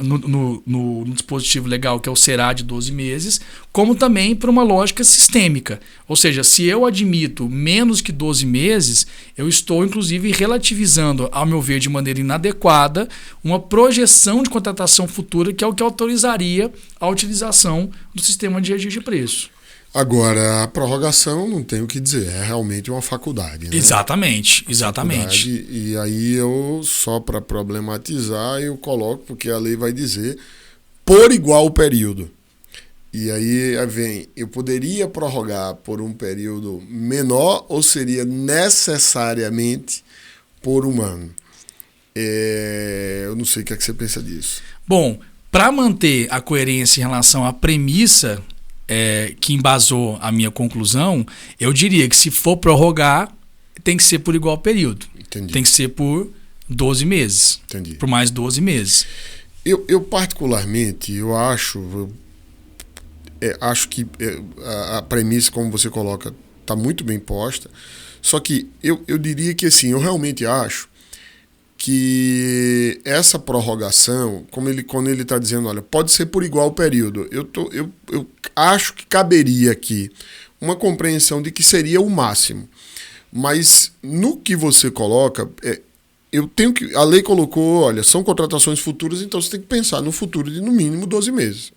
no dispositivo legal, que é o será de 12 meses, como também por uma lógica sistêmica. Ou seja, se eu admito menos que 12 meses, eu estou, inclusive, relativizando, ao meu ver, de maneira inadequada, uma projeção de contratação futura, que é o que autorizaria a utilização do sistema de registro de preço. Agora, a prorrogação, não tenho o que dizer, é realmente uma faculdade. Né? Exatamente. E aí eu, só para problematizar, eu coloco, porque a lei vai dizer, por igual período. E aí vem, eu poderia prorrogar por um período menor ou seria necessariamente por 1 ano? Eu não sei o que é que você pensa disso. Bom, para manter a coerência em relação à premissa que embasou a minha conclusão, eu diria que se for prorrogar, tem que ser por igual período. Entendi. Tem que ser por 12 meses. Entendi. Por mais 12 meses. Eu particularmente, acho que a premissa, como você coloca, está muito bem posta. Só que eu diria que assim, eu realmente acho que essa prorrogação, quando ele está dizendo, olha, pode ser por igual período, eu acho que caberia aqui uma compreensão de que seria o máximo. Mas no que você coloca, a lei colocou, olha, são contratações futuras, então você tem que pensar no futuro de no mínimo 12 meses.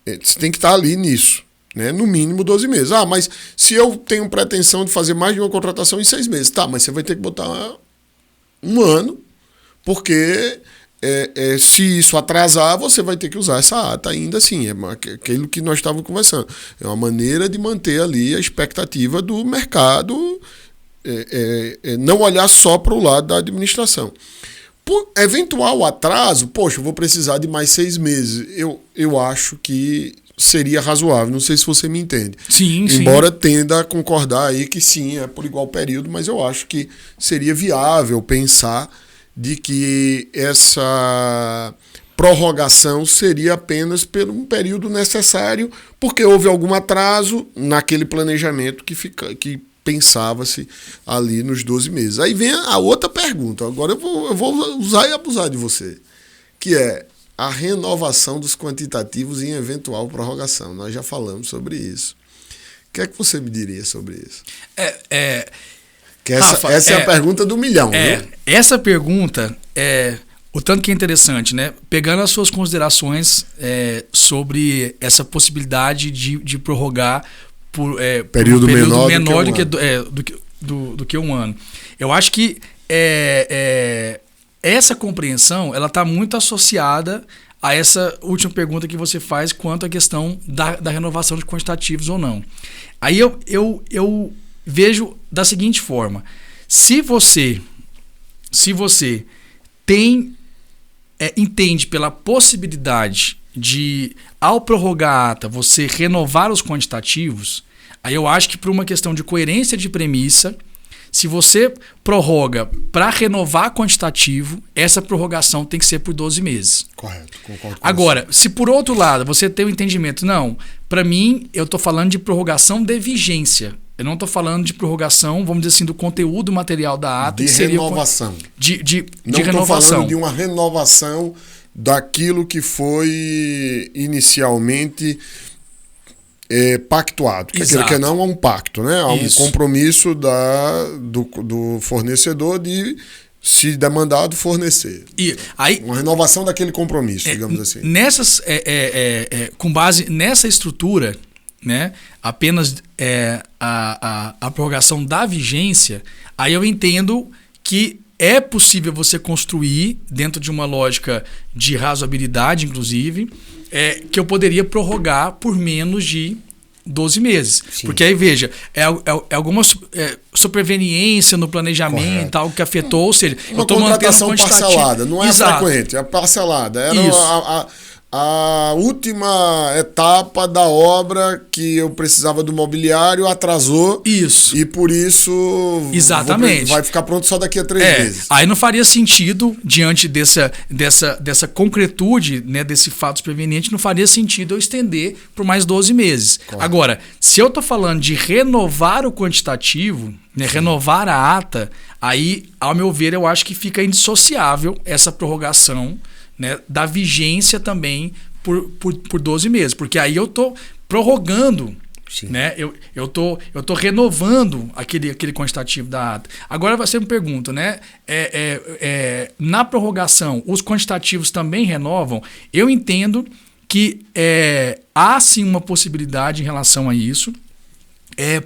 Você tem que estar ali nisso. Né? No mínimo 12 meses. Mas se eu tenho pretensão de fazer mais de uma contratação em 6 meses, tá, mas você vai ter que botar 1 ano, porque se isso atrasar, você vai ter que usar essa ata ainda assim. É aquilo que nós estávamos conversando. É uma maneira de manter ali a expectativa do mercado, não olhar só para o lado da administração. Por eventual atraso, poxa, eu vou precisar de mais 6 meses. Eu acho que seria razoável. Não sei se você me entende. Sim, Embora tenda a concordar aí que sim, é por igual período, mas eu acho que seria viável pensar de que essa prorrogação seria apenas por um período necessário, porque houve algum atraso naquele planejamento que pensava-se ali nos 12 meses. Aí vem a outra pergunta. Agora eu vou usar e abusar de você, que é a renovação dos quantitativos em eventual prorrogação. Nós já falamos sobre isso. O que é que você me diria sobre isso? Que essa é a pergunta do milhão, né? Essa pergunta o tanto que é interessante, né? Pegando as suas considerações sobre essa possibilidade de prorrogar por período menor do que um ano. Eu acho que essa compreensão ela está muito associada a essa última pergunta que você faz quanto à questão da renovação de quantitativos ou não. Aí eu vejo da seguinte forma: se você entende pela possibilidade de, ao prorrogar a ata, você renovar os quantitativos, aí eu acho que por uma questão de coerência de premissa, se você prorroga para renovar quantitativo, essa prorrogação tem que ser por 12 meses. Correto, concordo com Agora, se por outro lado você tem o entendimento, não, para mim eu estou falando de prorrogação de vigência. Eu não estou falando de prorrogação, vamos dizer assim, do conteúdo material da ata. De renovação. Não estou falando de uma renovação daquilo que foi inicialmente pactuado. Que não é um pacto, né? Há um compromisso do fornecedor de, se demandado, fornecer. E aí, uma renovação daquele compromisso, digamos assim. Com base nessa estrutura, né, apenas a prorrogação da vigência, aí eu entendo que é possível você construir, dentro de uma lógica de razoabilidade, inclusive, que eu poderia prorrogar por menos de 12 meses. Sim. Porque aí, veja, alguma superveniência no planejamento, algo que afetou, ou seja, uma contratação parcelada, não é frequente, é parcelada. Era a última etapa da obra que eu precisava do mobiliário atrasou. Isso. E por isso exatamente vai ficar pronto só daqui a 3 meses. Aí não faria sentido, diante dessa concretude, né, desse fato superveniente, não faria sentido eu estender por mais 12 meses. Correto. Agora, se eu estou falando de renovar o quantitativo, né, renovar a ata, aí, ao meu ver, eu acho que fica indissociável essa prorrogação, né, da vigência também por 12 meses. Porque aí eu estou prorrogando, né, eu tô renovando aquele quantitativo da ata. Agora você me pergunta, né, na prorrogação, os quantitativos também renovam? Eu entendo que há sim uma possibilidade em relação a isso.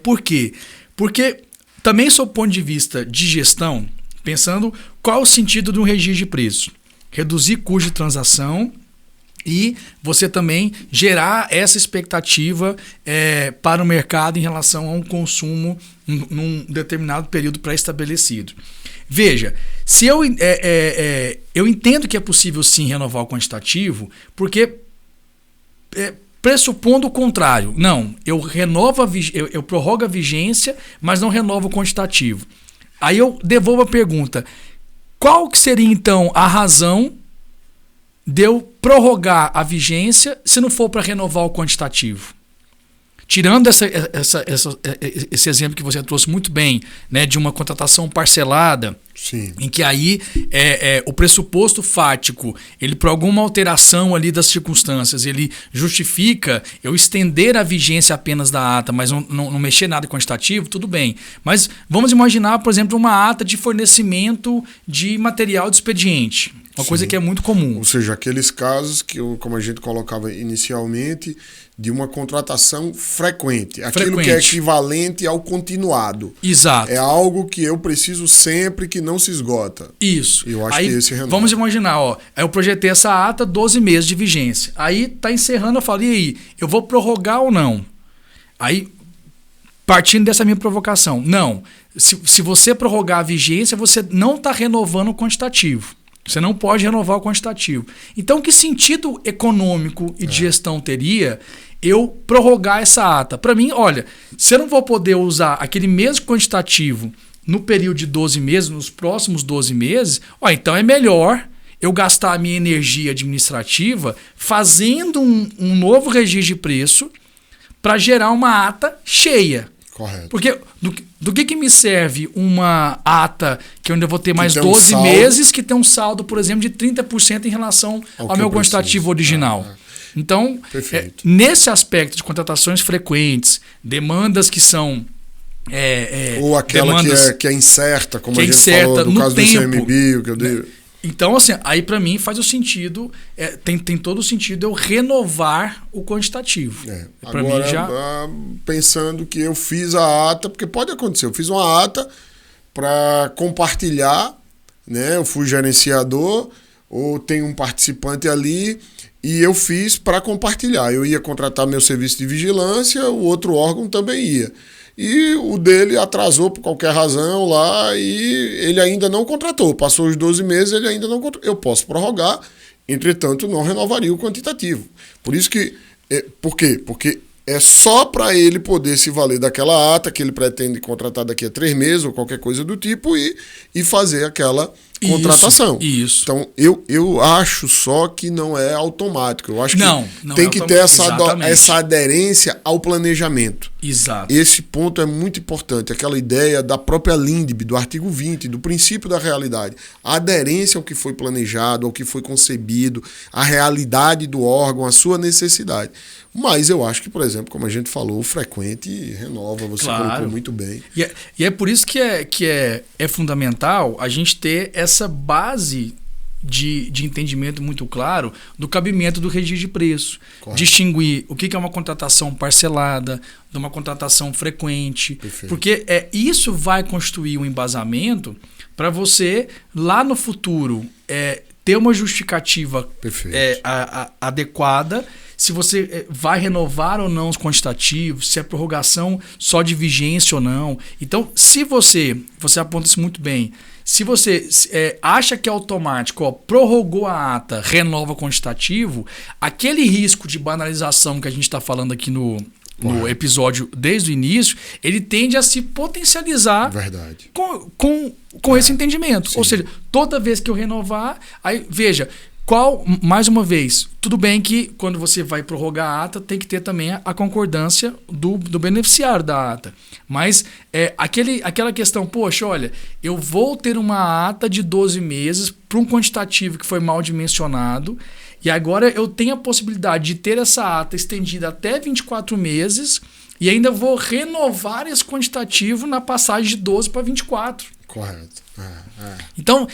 Por quê? Porque também, sob o ponto de vista de gestão, pensando qual é o sentido de um registro de preço. Reduzir custo de transação e você também gerar essa expectativa para o mercado em relação a um consumo num determinado período pré-estabelecido. Veja, se eu entendo que é possível sim renovar o quantitativo, porque pressupondo o contrário, não, eu prorrogo a vigência, mas não renovo o quantitativo. Aí eu devolvo a pergunta: qual que seria, então, a razão de eu prorrogar a vigência se não for para renovar o quantitativo? Tirando esse exemplo que você trouxe muito bem, né, de uma contratação parcelada, sim, em que aí o pressuposto fático, ele por alguma alteração ali das circunstâncias, ele justifica eu estender a vigência apenas da ata, mas não mexer nada quantitativo, tudo bem. Mas vamos imaginar, por exemplo, uma ata de fornecimento de material de expediente. Uma coisa que é muito comum. Ou seja, aqueles casos que, como a gente colocava inicialmente, de uma contratação frequente. Aquilo que é equivalente ao continuado. Exato. É algo que eu preciso sempre, que não se esgota. Isso. Eu acho que esse renova. Vamos imaginar, eu projetei essa ata, 12 meses de vigência. Aí está encerrando, eu falo, e aí, eu vou prorrogar ou não? Aí, partindo dessa minha provocação, não. Se você prorrogar a vigência, você não está renovando o quantitativo. Você não pode renovar o quantitativo. Então, que sentido econômico e de gestão teria eu prorrogar essa ata? Para mim, olha, se eu não vou poder usar aquele mesmo quantitativo no período de 12 meses, nos próximos 12 meses, então é melhor eu gastar a minha energia administrativa fazendo um novo registro de preço para gerar uma ata cheia. Correto. Porque do que me serve uma ata que eu ainda vou ter mais 12 meses que tem um saldo, por exemplo, de 30% em relação ao meu quantitativo original? Então, nesse aspecto de contratações frequentes, demandas que são ou aquela que é incerta, como a gente falou do caso do ICMBio, que eu dei. Então, assim, aí para mim faz o sentido, tem todo o sentido eu renovar o quantitativo. Agora, mim já... pensando que eu fiz a ata, porque pode acontecer, eu fiz uma ata para compartilhar, né? Eu fui gerenciador, ou tem um participante ali, e eu fiz para compartilhar. Eu ia contratar meu serviço de vigilância, o outro órgão também ia. E o dele atrasou por qualquer razão lá e ele ainda não contratou. Passou os 12 meses, ele ainda não contratou. Eu posso prorrogar, entretanto, não renovaria o quantitativo. Por isso que... Por quê? Porque é só para ele poder se valer daquela ata que ele pretende contratar daqui a 3 meses ou qualquer coisa do tipo e fazer aquela contratação. Isso. Então, eu acho só que não é automático. Eu acho que não tem que ter essa aderência ao planejamento. Exato. Esse ponto é muito importante. Aquela ideia da própria LINDB, do artigo 20, do princípio da realidade. A aderência ao que foi planejado, ao que foi concebido, a realidade do órgão, a sua necessidade. Mas eu acho que, por exemplo, como a gente falou, o frequente renova, você colocou muito bem. E é por isso que é fundamental a gente ter essa base de entendimento muito claro do cabimento do registro de preço. Correto. Distinguir o que é uma contratação parcelada de uma contratação frequente. Perfeito. Porque isso vai constituir um embasamento para você, lá no futuro, ter uma justificativa adequada, se você vai renovar ou não os quantitativos, se é prorrogação só de vigência ou não. Então, se você aponta isso muito bem, se você acha que é automático, prorrogou a ata, renova o quantitativo, aquele risco de banalização que a gente está falando aqui no episódio desde o início, ele tende a se potencializar com esse entendimento. Sim. Ou seja, toda vez que eu renovar, aí veja, mais uma vez, tudo bem que quando você vai prorrogar a ata, tem que ter também a concordância do beneficiário da ata. Mas aquela questão, poxa, olha, eu vou ter uma ata de 12 meses para um quantitativo que foi mal dimensionado, e agora eu tenho a possibilidade de ter essa ata estendida até 24 meses e ainda vou renovar esse quantitativo na passagem de 12 para 24. Correto. Então,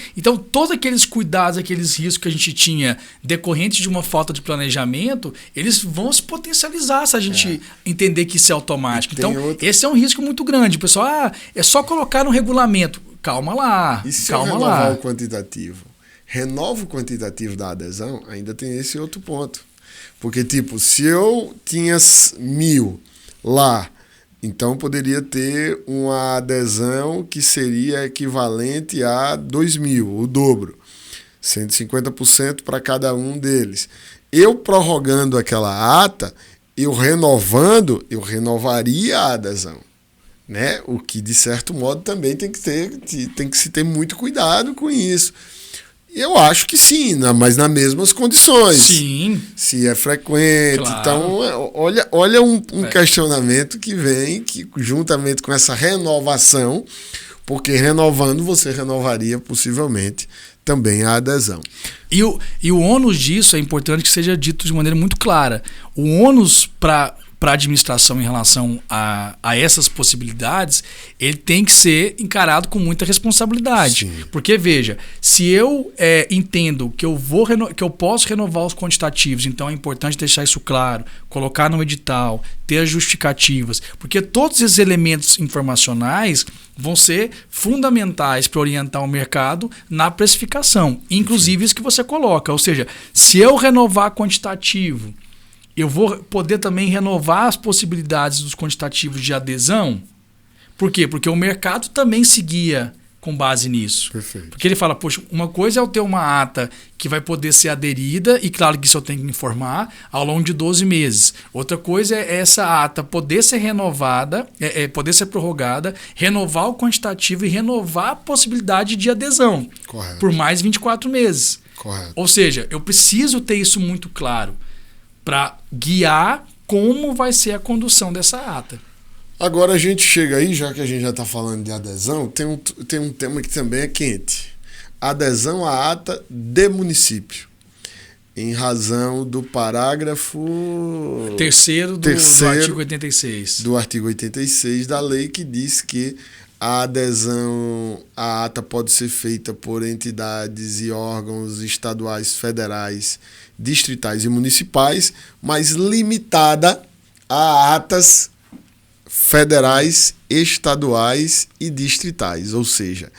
todos aqueles cuidados, aqueles riscos que a gente tinha decorrentes de uma falta de planejamento, eles vão se potencializar se a gente entender que isso é automático. Então, esse é um risco muito grande. O pessoal, é só colocar no regulamento. Calma lá. E se eu renovar o quantitativo? Renova o quantitativo da adesão, ainda tem esse outro ponto. Porque, se eu tinha 1.000 lá, então poderia ter uma adesão que seria equivalente a 2.000, o dobro. 150% para cada um deles. Eu prorrogando aquela ata, eu renovaria a adesão. Né? O que, de certo modo, também tem que se ter muito cuidado com isso. Eu acho que sim, mas nas mesmas condições. Sim. Se é frequente. Claro. Então, olha um questionamento que vem juntamente com essa renovação, porque renovando, você renovaria possivelmente também a adesão. E o ônus disso é importante que seja dito de maneira muito clara. O ônus para a administração em relação a essas possibilidades, ele tem que ser encarado com muita responsabilidade. Sim. Porque, veja, se eu entendo que eu posso renovar os quantitativos, então é importante deixar isso claro, colocar no edital, ter as justificativas, porque todos esses elementos informacionais vão ser fundamentais para orientar o mercado na precificação, inclusive isso que você coloca. Ou seja, se eu renovar quantitativo, eu vou poder também renovar as possibilidades dos quantitativos de adesão. Por quê? Porque o mercado também seguia com base nisso. Perfeito. Porque ele fala, poxa, uma coisa é eu ter uma ata que vai poder ser aderida, e claro que isso eu tenho que informar, ao longo de 12 meses. Outra coisa é essa ata poder ser renovada, poder ser prorrogada, renovar o quantitativo e renovar a possibilidade de adesão. Correto. Por mais 24 meses. Correto. Ou seja, eu preciso ter isso muito claro para guiar como vai ser a condução dessa ata. Agora a gente chega aí, já que a gente já está falando de adesão, tem um tema que também é quente. Adesão à ata de município. em razão do parágrafo terceiro do artigo 86. Do artigo 86 da lei, que diz que a adesão à ata pode ser feita por entidades e órgãos estaduais, federais, distritais e municipais, mas limitada a atas federais, estaduais e distritais. Ou seja,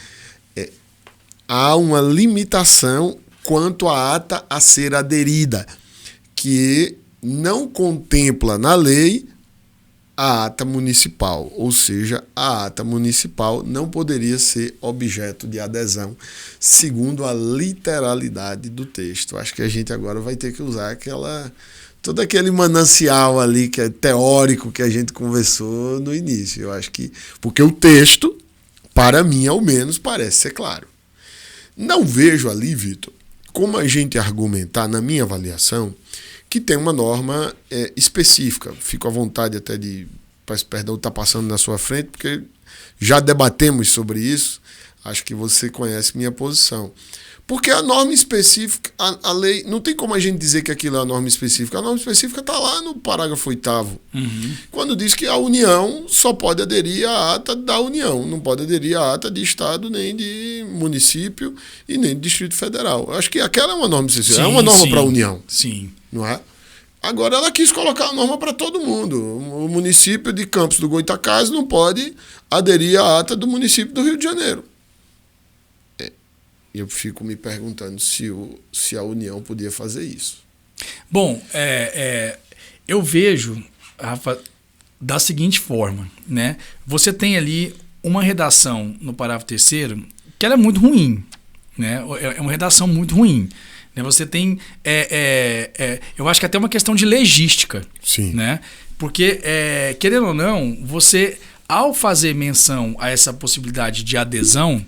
há uma limitação quanto à ata a ser aderida, que não contempla na lei a ata municipal, ou seja, a ata municipal não poderia ser objeto de adesão, segundo a literalidade do texto. Acho que a gente agora vai ter que usar todo aquele manancial ali que é teórico que a gente conversou no início. Eu acho que, porque o texto, para mim ao menos, parece ser claro. Não vejo ali, Vitor, como a gente argumentar, na minha avaliação, que tem uma norma específica. Fico à vontade até de, perdão, estar passando na sua frente, porque já debatemos sobre isso, acho que você conhece minha posição. Porque a norma específica, a lei, não tem como a gente dizer que aquilo é a norma específica. A norma específica está lá no parágrafo 8º, quando diz que a União só pode aderir à ata da União, não pode aderir à ata de Estado, nem de município e nem de Distrito Federal. Eu acho que aquela é uma norma específica, é uma norma para a União. Sim. Não é? Agora ela quis colocar a norma para todo mundo. O município de Campos do Goytacazes não pode aderir à ata do município do Rio de Janeiro. Eu fico me perguntando se a União podia fazer isso. Bom, eu vejo, Rafa, da seguinte forma, né? Você tem ali uma redação no parágrafo 3º que ela é muito ruim, né? É uma redação muito ruim. Né? Você tem, eu acho que até uma questão de legística. Sim. Né? Porque, querendo ou não, você, ao fazer menção a essa possibilidade de adesão,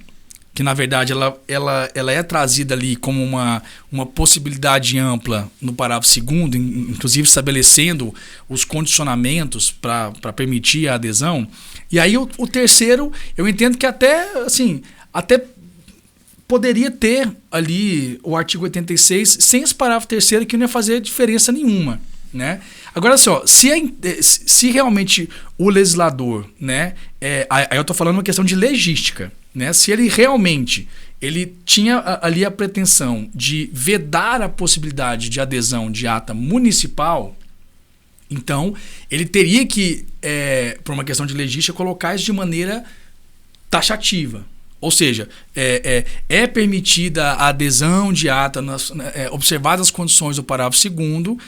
que na verdade ela é trazida ali como uma possibilidade ampla no parágrafo 2º, inclusive estabelecendo os condicionamentos para permitir a adesão. E aí o 3º, eu entendo que até poderia ter ali o artigo 86 sem esse parágrafo 3º, que não ia fazer diferença nenhuma. Né? Agora, se realmente o legislador, né, aí eu estou falando uma questão de legística, né, se ele realmente tinha ali a pretensão de vedar a possibilidade de adesão de ata municipal, então ele teria que, por uma questão de legística, colocar isso de maneira taxativa. Ou seja, é permitida a adesão de ata, observadas as condições do parágrafo 2º,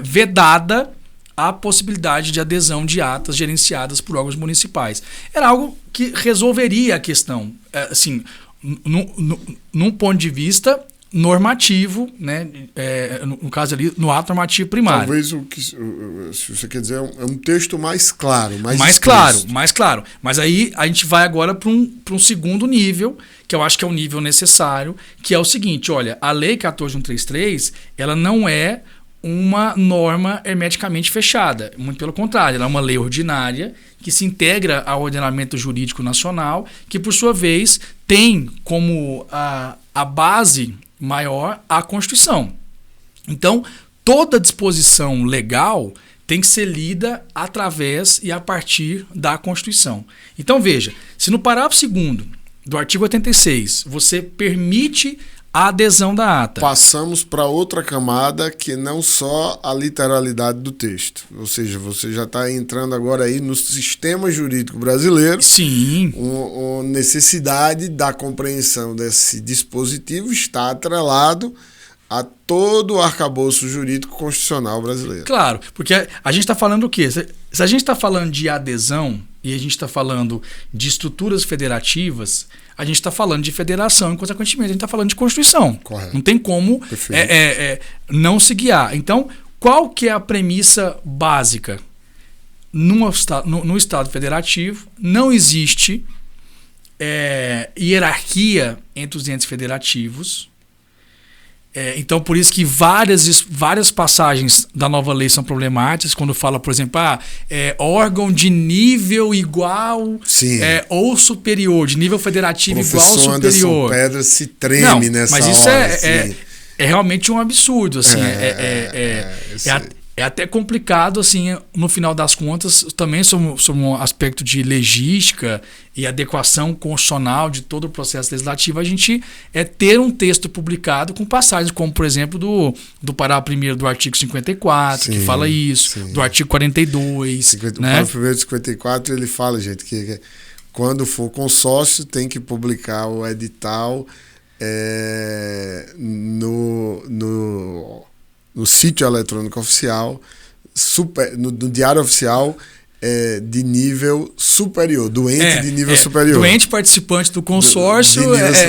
vedada a possibilidade de adesão de atas gerenciadas por órgãos municipais. Era algo que resolveria a questão, num ponto de vista normativo, né? No caso ali, no ato normativo primário. Talvez se você quer dizer, é um texto mais claro. Mais claro. Mas aí a gente vai agora para um segundo nível, que eu acho que é o nível necessário, que é o seguinte: olha, a Lei 14.133, ela não é uma norma hermeticamente fechada. Muito pelo contrário, ela é uma lei ordinária que se integra ao ordenamento jurídico nacional, que por sua vez tem como a base maior a Constituição. Então, toda disposição legal tem que ser lida através e a partir da Constituição. Então, veja, se no parágrafo 2º do artigo 86 você permite a adesão da ata. Passamos para outra camada que não só a literalidade do texto. Ou seja, você já está entrando agora aí no sistema jurídico brasileiro. Sim. A necessidade da compreensão desse dispositivo está atrelado a todo o arcabouço jurídico constitucional brasileiro. Claro, porque a gente está falando o quê? Se a gente está falando de adesão e a gente está falando de estruturas federativas, a gente está falando de federação e, consequentemente, a gente está falando de Constituição. Correto. Não tem como não se guiar. Então, qual que é a premissa básica? No Estado federativo, não existe hierarquia entre os entes federativos. Então, por isso que várias passagens da nova lei são problemáticas, quando fala, por exemplo, órgão de nível igual ou superior, de nível federativo igual ou superior. Anderson Pedra se treme nessa mas isso hora. é realmente um absurdo, assim, é até complicado, assim, no final das contas, também sobre um aspecto de legística e adequação constitucional de todo o processo legislativo, a gente ter um texto publicado com passagens, como, por exemplo, do parágrafo 1º do artigo 54, que fala isso, do artigo 42. O parágrafo 1º do 54, ele fala, gente, que quando for consórcio, tem que publicar o edital no sítio eletrônico oficial, no Diário Oficial, de nível superior, do ente de nível superior. Do ente participante do consórcio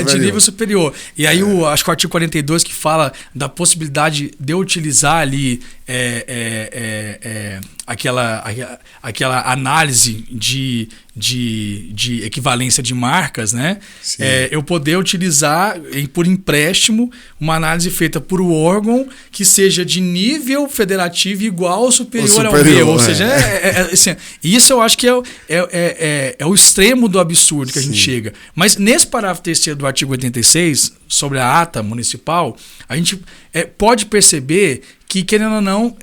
de nível superior. E aí, acho que o artigo 42 que fala da possibilidade de utilizar ali aquela análise de equivalência de marcas, né? Eu poder utilizar por empréstimo uma análise feita por um órgão que seja de nível federativo igual ou superior ao meu. Ou seja, assim, isso eu acho que é o extremo do absurdo que a gente chega. Mas nesse parágrafo 3º do artigo 86, sobre a ata municipal, a gente pode perceber que, querendo ou não,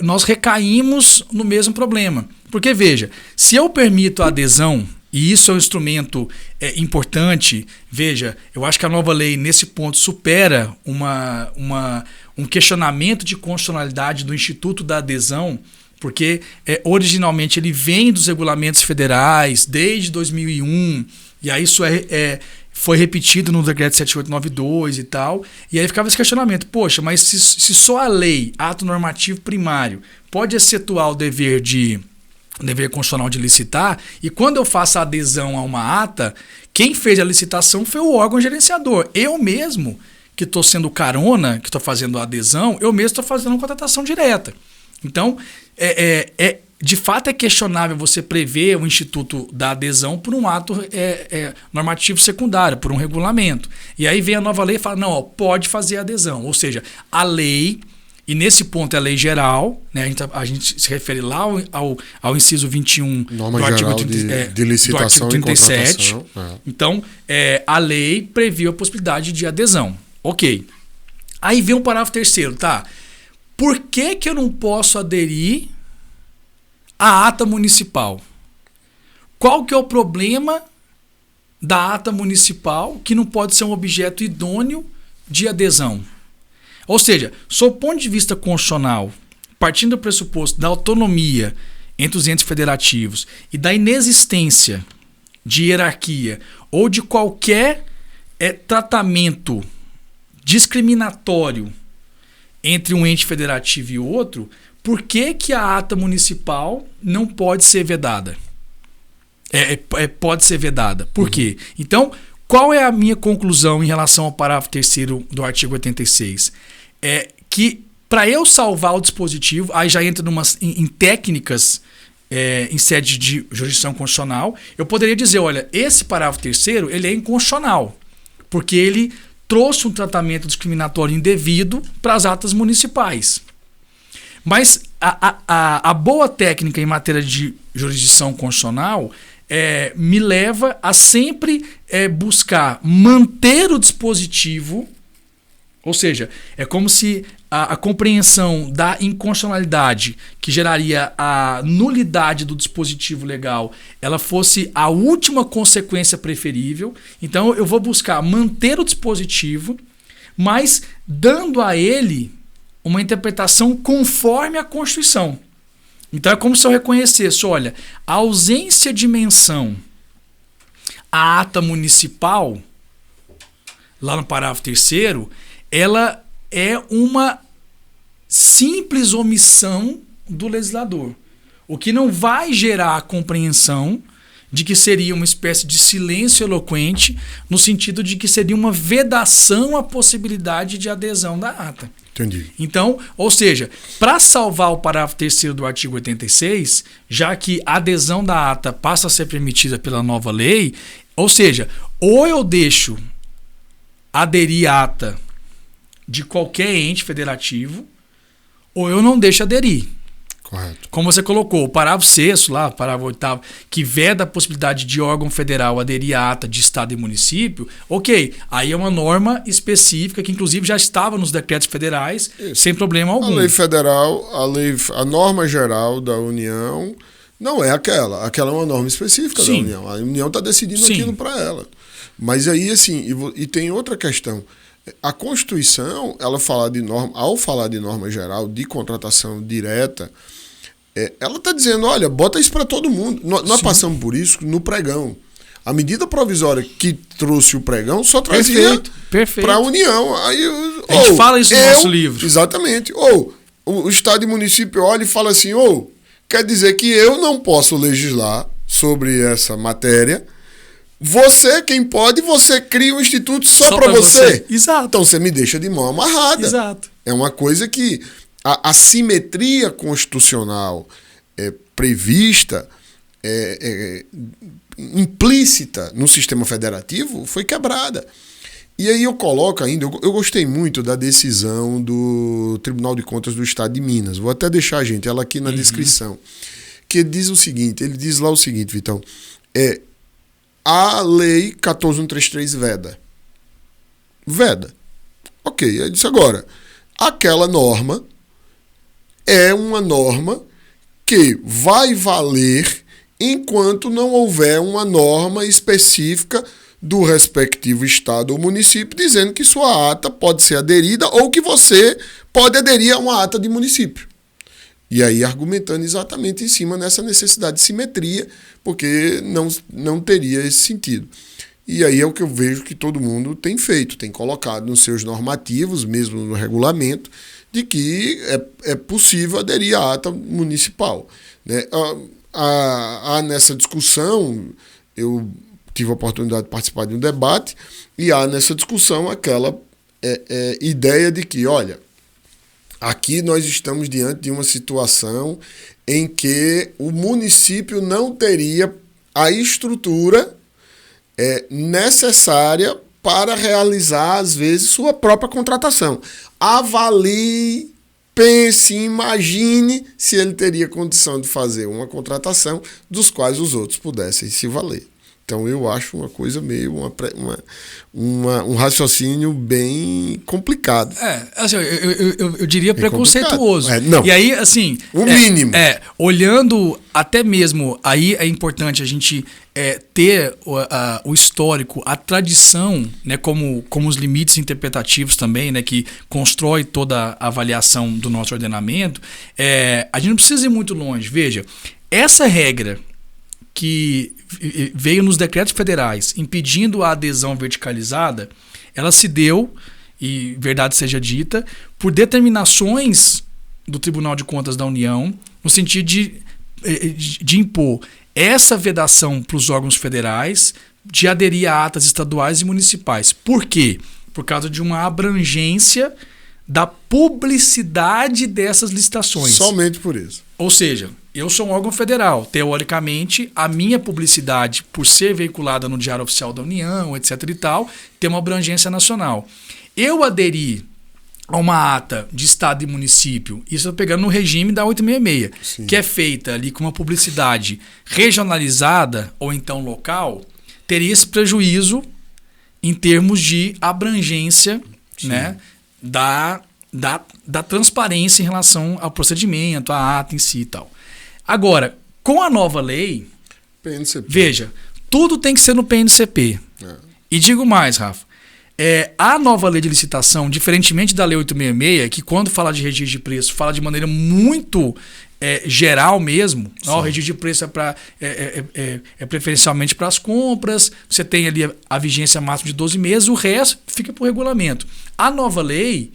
nós recaímos no mesmo problema. Porque, veja, se eu permito a adesão, e isso é um instrumento importante, veja, eu acho que a nova lei, nesse ponto, supera um questionamento de constitucionalidade do Instituto da Adesão, porque originalmente ele vem dos regulamentos federais, desde 2001, e aí isso foi repetido no decreto 7892 e tal, e aí ficava esse questionamento, poxa, mas se só a lei, ato normativo primário, pode excetuar o dever constitucional de licitar, e quando eu faço a adesão a uma ata, quem fez a licitação foi o órgão gerenciador. Eu mesmo, que estou sendo carona, que estou fazendo a adesão, eu mesmo estou fazendo uma contratação direta. Então, de fato é questionável você prever o instituto da adesão por um ato normativo secundário, por um regulamento. E aí vem a nova lei e fala, não, pode fazer a adesão. Ou seja, a lei, e nesse ponto é a lei geral, né, a gente se refere lá ao inciso 21 Norma do artigo, de licitação do artigo 37. E contratação. Então, a lei previu a possibilidade de adesão. Ok. Aí vem o parágrafo 3º, tá? Por que eu não posso aderir à ata municipal? Qual que é o problema da ata municipal que não pode ser um objeto idôneo de adesão? Ou seja, sob o ponto de vista constitucional, partindo do pressuposto da autonomia entre os entes federativos e da inexistência de hierarquia ou de qualquer tratamento discriminatório entre um ente federativo e outro, por que a ata municipal não pode ser vedada? Pode ser vedada. Por quê? Então, qual é a minha conclusão em relação ao parágrafo 3º do artigo 86? É que, para eu salvar o dispositivo, aí já entra em técnicas em sede de jurisdição constitucional, eu poderia dizer, olha, esse parágrafo 3º ele é inconstitucional, porque ele trouxe um tratamento discriminatório indevido para as atas municipais. Mas a boa técnica em matéria de jurisdição constitucional me leva a sempre buscar manter o dispositivo, ou seja, é como se a compreensão da inconstitucionalidade que geraria a nulidade do dispositivo legal, ela fosse a última consequência preferível. Então eu vou buscar manter o dispositivo, mas dando a ele uma interpretação conforme a Constituição. Então é como se eu reconhecesse, olha, a ausência de menção à ata municipal, lá no parágrafo 3º, ela é uma simples omissão do legislador, o que não vai gerar a compreensão de que seria uma espécie de silêncio eloquente, no sentido de que seria uma vedação à possibilidade de adesão da ata. Entendi. Então, ou seja, para salvar o parágrafo 3º do artigo 86, já que a adesão da ata passa a ser permitida pela nova lei, ou seja, ou eu deixo aderir à ata de qualquer ente federativo, ou eu não deixo aderir. Correto. Como você colocou, o parágrafo 6º, lá, parágrafo 8º, que veda a possibilidade de órgão federal aderir à ata de Estado e município, ok, aí é uma norma específica que inclusive já estava nos decretos federais, sem problema algum. A lei federal, a norma geral da União não é aquela. Aquela é uma norma específica da União. A União está decidindo aquilo para ela. Mas aí, assim, e tem outra questão. A Constituição, ela fala de norma, ao falar de norma geral, de contratação direta, ela está dizendo, olha, bota isso para todo mundo. Nós passamos por isso no pregão. A medida provisória que trouxe o pregão só trazia para a União. Aí, a gente fala isso no nosso livro. Exatamente. Ou o Estado e o município olha e fala assim, quer dizer que eu não posso legislar sobre essa matéria. Você, quem pode, você cria um instituto só para você. Exato. Então você me deixa de mão amarrada. Exato. É uma coisa que a simetria constitucional prevista, implícita no sistema federativo, foi quebrada. E aí eu coloco ainda, eu gostei muito da decisão do Tribunal de Contas do Estado de Minas. Vou até deixar, gente, ela aqui na descrição. Que ele diz lá o seguinte, Vitão, a lei 14133 veda. Ok, ele disse agora, aquela norma é uma norma que vai valer enquanto não houver uma norma específica do respectivo estado ou município dizendo que sua ata pode ser aderida ou que você pode aderir a uma ata de município. E aí argumentando exatamente em cima dessa necessidade de simetria, porque não teria esse sentido. E aí é o que eu vejo que todo mundo tem feito, tem colocado nos seus normativos, mesmo no regulamento, de que é possível aderir à ata municipal. Né? Há nessa discussão, eu tive a oportunidade de participar de um debate, e há nessa discussão aquela ideia de que, olha, aqui nós estamos diante de uma situação em que o município não teria a estrutura necessária para realizar, às vezes, sua própria contratação. Avalie, pense, imagine se ele teria condição de fazer uma contratação dos quais os outros pudessem se valer. Então, eu acho uma coisa meio um raciocínio bem complicado. Assim, eu diria preconceituoso. Não. E aí, assim... O mínimo. Olhando até mesmo, aí é importante a gente ter o histórico, a tradição, né, como os limites interpretativos também, né, que constrói toda a avaliação do nosso ordenamento. A gente não precisa ir muito longe. Veja, essa regra que veio nos decretos federais impedindo a adesão verticalizada, ela se deu, e verdade seja dita, por determinações do Tribunal de Contas da União, no sentido de impor essa vedação para os órgãos federais de aderir a atas estaduais e municipais. Por quê? Por causa de uma abrangência da publicidade dessas licitações. Somente por isso. Ou seja, eu sou um órgão federal. Teoricamente, a minha publicidade, por ser veiculada no Diário Oficial da União, etc. e tal, tem uma abrangência nacional. Eu aderi a uma ata de Estado e município, isso eu pegando no regime da 866, Sim. que é feita ali com uma publicidade regionalizada ou então local, teria esse prejuízo em termos de abrangência, né, da transparência em relação ao procedimento, à ata em si e tal. Agora, com a nova lei, PNCP. Veja, tudo tem que ser no PNCP. E digo mais, Rafa, a nova lei de licitação, diferentemente da lei 866, que quando fala de registro de preço, fala de maneira muito geral mesmo. O registro de preço é preferencialmente para as compras, você tem ali a vigência máxima de 12 meses, o resto fica por regulamento. A nova lei,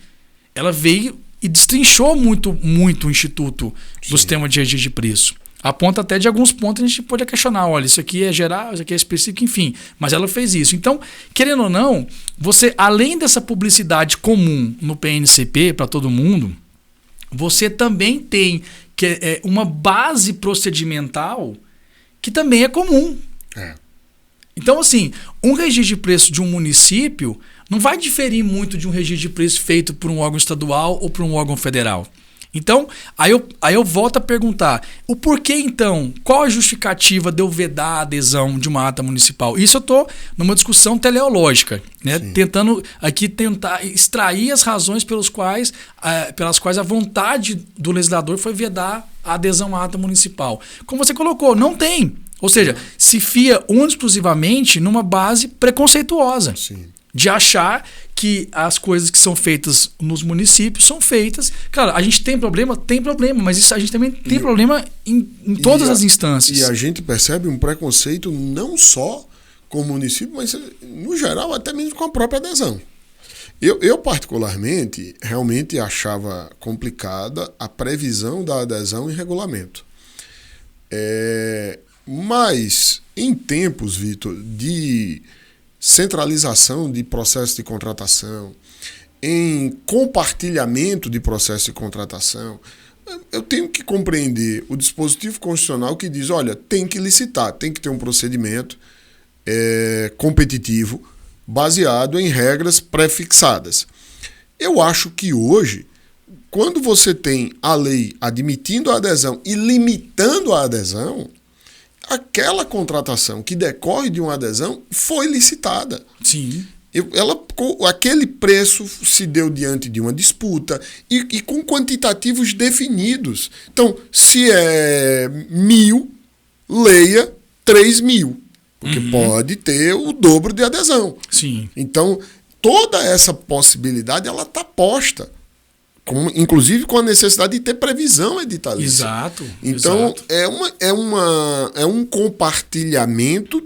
ela veio e destrinchou muito o Instituto do Sistema de Registro de Preço. A ponto até de alguns pontos a gente pode questionar, olha, isso aqui é geral, isso aqui é específico, enfim. Mas ela fez isso. Então, querendo ou não, você, além dessa publicidade comum no PNCP para todo mundo, você também tem uma base procedimental que também é comum. Então, assim, um registro de preço de um município não vai diferir muito de um registro de preço feito por um órgão estadual ou por um órgão federal. Então, aí eu volto a perguntar, o porquê então, qual a justificativa de eu vedar a adesão de uma ata municipal? Isso eu estou numa discussão teleológica, né? Tentando tentar extrair as razões pelas quais a vontade do legislador foi vedar a adesão à ata municipal. Como você colocou, não tem. Ou seja, se fia exclusivamente numa base preconceituosa. Sim. De achar que as coisas que são feitas nos municípios são feitas. Claro, a gente tem problema, mas isso a gente também tem problema em todas as instâncias. E a gente percebe um preconceito não só com o município, mas no geral até mesmo com a própria adesão. Eu particularmente, realmente achava complicada a previsão da adesão em regulamento. Mas em tempos, Vitor, de centralização de processo de contratação, em compartilhamento de processo de contratação, eu tenho que compreender o dispositivo constitucional que diz, olha, tem que licitar, tem que ter um procedimento competitivo baseado em regras pré-fixadas. Eu acho que hoje, quando você tem a lei admitindo a adesão e limitando a adesão, aquela contratação que decorre de uma adesão foi licitada. Sim. Aquele preço se deu diante de uma disputa e com quantitativos definidos. Então, se é 1.000, leia 3.000, porque pode ter o dobro de adesão. Sim. Então, toda essa possibilidade ela está posta. Inclusive com a necessidade de ter previsão editalícia. Exato. Então, é um compartilhamento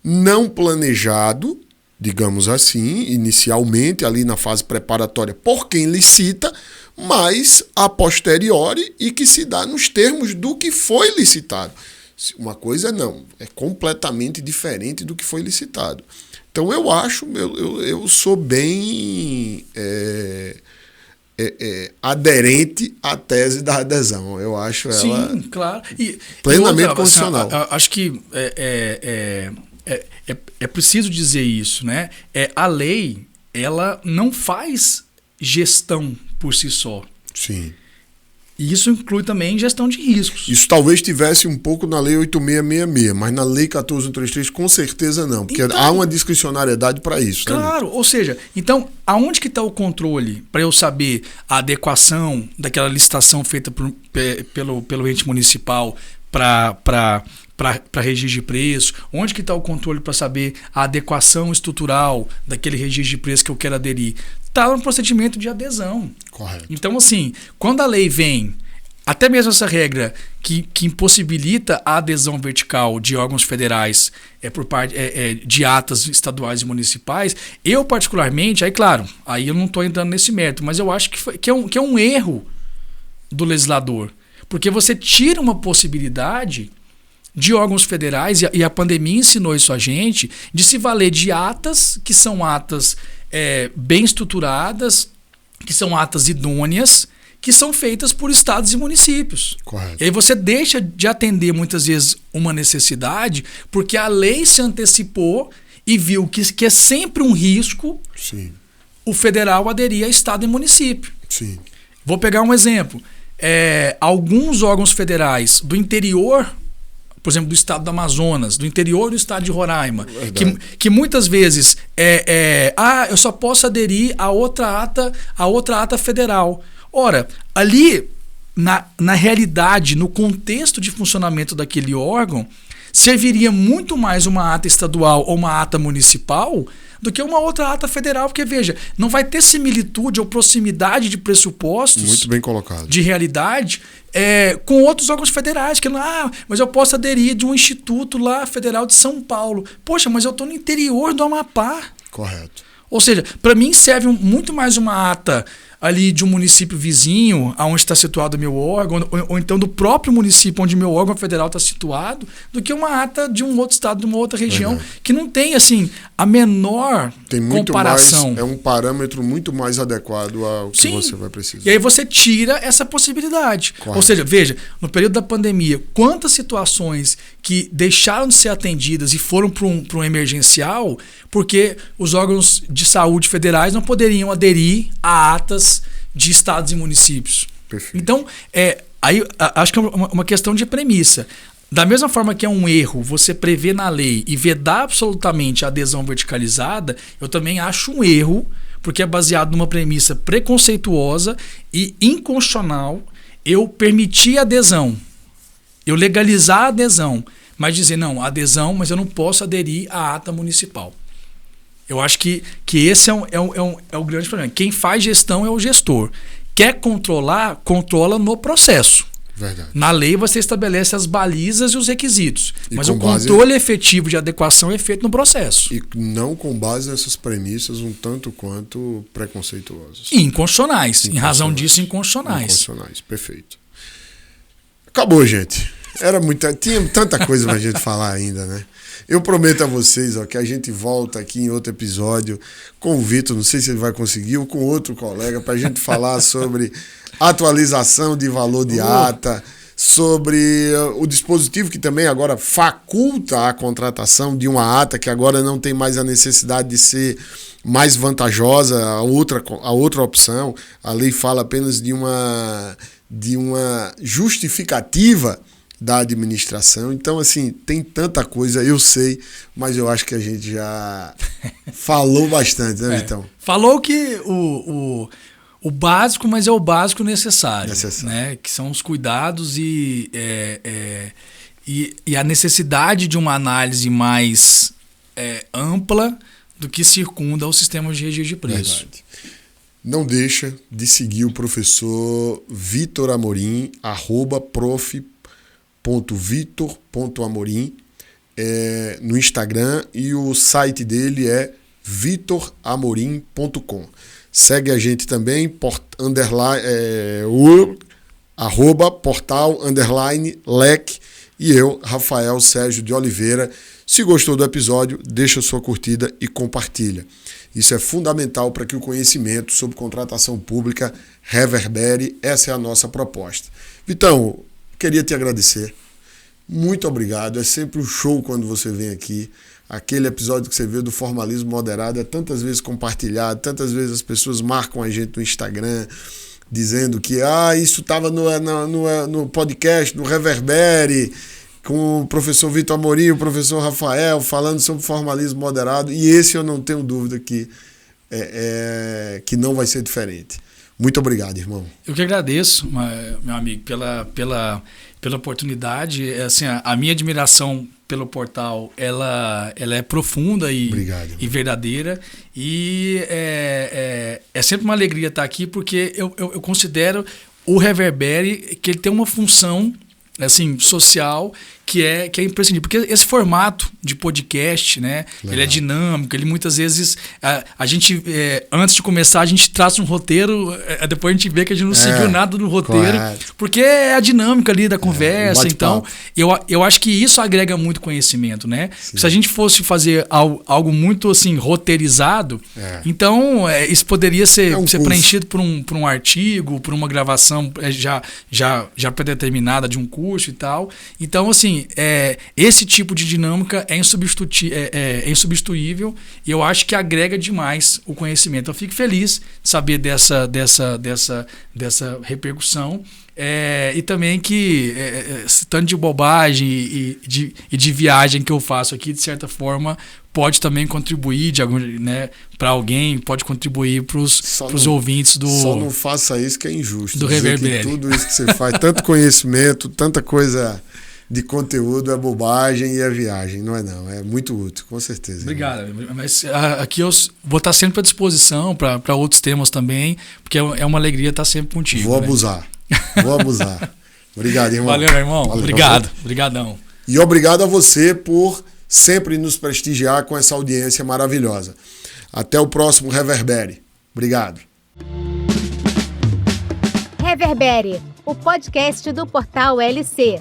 não planejado, digamos assim, inicialmente ali na fase preparatória por quem licita, mas a posteriori e que se dá nos termos do que foi licitado. Uma coisa não, é completamente diferente do que foi licitado. Então, eu sou bem... aderente à tese da adesão. Eu acho ela Sim, claro. plenamente constitucional. Acho que é preciso dizer isso, né? A lei, ela não faz gestão por si só. Sim. E isso inclui também gestão de riscos. Isso talvez tivesse um pouco na Lei 8666, mas na Lei 14133 com certeza não, porque então, há uma discricionariedade para isso. Claro, ou seja, então aonde que está o controle para eu saber a adequação daquela licitação feita pelo ente municipal para registro de preço? Onde que está o controle para saber a adequação estrutural daquele registro de preço que eu quero aderir? Está no procedimento de adesão. Correto. Então, assim, quando a lei vem, até mesmo essa regra que impossibilita a adesão vertical de órgãos federais por parte de atas estaduais e municipais, eu particularmente, aí claro, aí eu não estou entrando nesse mérito, mas eu acho que é um erro do legislador, porque você tira uma possibilidade de órgãos federais, e a pandemia ensinou isso a gente, de se valer de atas que são atas bem estruturadas, que são atas idôneas, que são feitas por estados e municípios. Correto. E aí você deixa de atender muitas vezes uma necessidade, porque a lei se antecipou e viu que é sempre um risco. Sim. O federal aderir a estado e município. Sim. Vou pegar um exemplo. Alguns órgãos federais do interior, por exemplo, do estado do Amazonas, do interior do estado de Roraima, que muitas vezes eu só posso aderir a outra ata federal. Ora, ali, na realidade, no contexto de funcionamento daquele órgão, serviria muito mais uma ata estadual ou uma ata municipal do que uma outra ata federal, porque, veja, não vai ter similitude ou proximidade de pressupostos. Muito bem colocado. De realidade com outros órgãos federais, que mas eu posso aderir de um instituto lá federal de São Paulo. Poxa, mas eu estou no interior do Amapá. Correto. Ou seja, para mim serve muito mais uma ata ali de um município vizinho, aonde está situado o meu órgão, ou então do próprio município onde meu órgão federal está situado, do que uma ata de um outro estado, de uma outra região, que não tem, assim, a menor comparação. É um parâmetro muito mais adequado ao que você vai precisar. E aí você tira essa possibilidade. Correto. Ou seja, veja, no período da pandemia, quantas situações que deixaram de ser atendidas e foram para um emergencial, porque os órgãos de saúde federais não poderiam aderir a atas de estados e municípios. Perfeito. Então, aí acho que é uma questão de premissa. Da mesma forma que é um erro você prever na lei e vedar absolutamente a adesão verticalizada, eu também acho um erro, porque é baseado numa premissa preconceituosa e inconstitucional, eu permitir a adesão, eu legalizar a adesão, mas dizer, não, adesão, mas eu não posso aderir à ata municipal. Eu acho que esse é o grande problema. Quem faz gestão é o gestor. Quer controlar, controla no processo. Verdade. Na lei você estabelece as balizas e os requisitos, mas o base... controle efetivo de adequação é feito no processo. E não com base nessas premissas um tanto quanto preconceituosas. E inconstitucionais. Em razão disso, inconstitucionais. Inconstitucionais, perfeito. Acabou, gente. Tinha tanta coisa pra gente falar ainda, né? Eu prometo a vocês que a gente volta aqui em outro episódio com o Vitor, não sei se ele vai conseguir, ou com outro colega, para a gente falar sobre atualização de valor de ata, sobre o dispositivo que também agora faculta a contratação de uma ata, que agora não tem mais a necessidade de ser mais vantajosa a outra opção. A lei fala apenas de uma justificativa da administração. Então, assim, tem tanta coisa, eu sei, mas eu acho que a gente já falou bastante, né, Vitão? Falou que o básico, mas é o básico necessário. Né? Que são os cuidados e a necessidade de uma análise mais ampla do que circunda o sistema de registro de preço. Verdade. Não deixa de seguir o professor Vitor Amorim, @prof.vitor.amorim no Instagram, e o site dele é vitoramorim.com. Segue a gente também, @portal_lec, e eu, Rafael Sérgio de Oliveira. Se gostou do episódio, deixa sua curtida e compartilha. Isso é fundamental para que o conhecimento sobre contratação pública reverbere. Essa é a nossa proposta. Vitão, queria te agradecer. Muito obrigado. É sempre um show quando você vem aqui. Aquele episódio que você viu do formalismo moderado é tantas vezes compartilhado, tantas vezes as pessoas marcam a gente no Instagram, dizendo que isso estava no podcast, no Reverbere, com o professor Vitor Amorim e o professor Rafael, falando sobre formalismo moderado, e esse eu não tenho dúvida que não vai ser diferente. Muito obrigado, irmão. Eu que agradeço, meu amigo, pela oportunidade. Assim, a minha admiração pelo portal, ela é profunda e verdadeira. E é sempre uma alegria estar aqui, porque eu considero o Reverbere que ele tem uma função assim, social que é imprescindível. Porque esse formato de podcast, né, ele é dinâmico, ele muitas vezes a gente, antes de começar, a gente traça um roteiro, depois a gente vê que a gente não seguiu nada do roteiro, porque é a dinâmica ali da conversa. Então, eu acho que isso agrega muito conhecimento, né? Se a gente fosse fazer algo muito assim, roteirizado, então isso poderia ser preenchido por um artigo, por uma gravação já predeterminada de um curso e tal. Então, assim, esse tipo de dinâmica é insubstituível, e eu acho que agrega demais o conhecimento. Eu fico feliz de saber dessa repercussão, e também que esse tanto de bobagem e de viagem que eu faço aqui, de certa forma, pode também contribuir para alguém, pode contribuir para os ouvintes do... Só não faça isso, que é injusto. Do Reverbere. Tudo isso que você faz, tanto conhecimento, tanta coisa de conteúdo, é bobagem e é viagem. Não é não, é muito útil, com certeza. Obrigado. Mas aqui eu vou estar sempre à disposição para outros temas também, porque é uma alegria estar sempre contigo. Vou abusar. Obrigado, irmão. Valeu, meu irmão. Obrigado. Obrigadão. E obrigado a você por sempre nos prestigiar com essa audiência maravilhosa. Até o próximo Reverbere. Obrigado. Reverbere, o podcast do portal LC.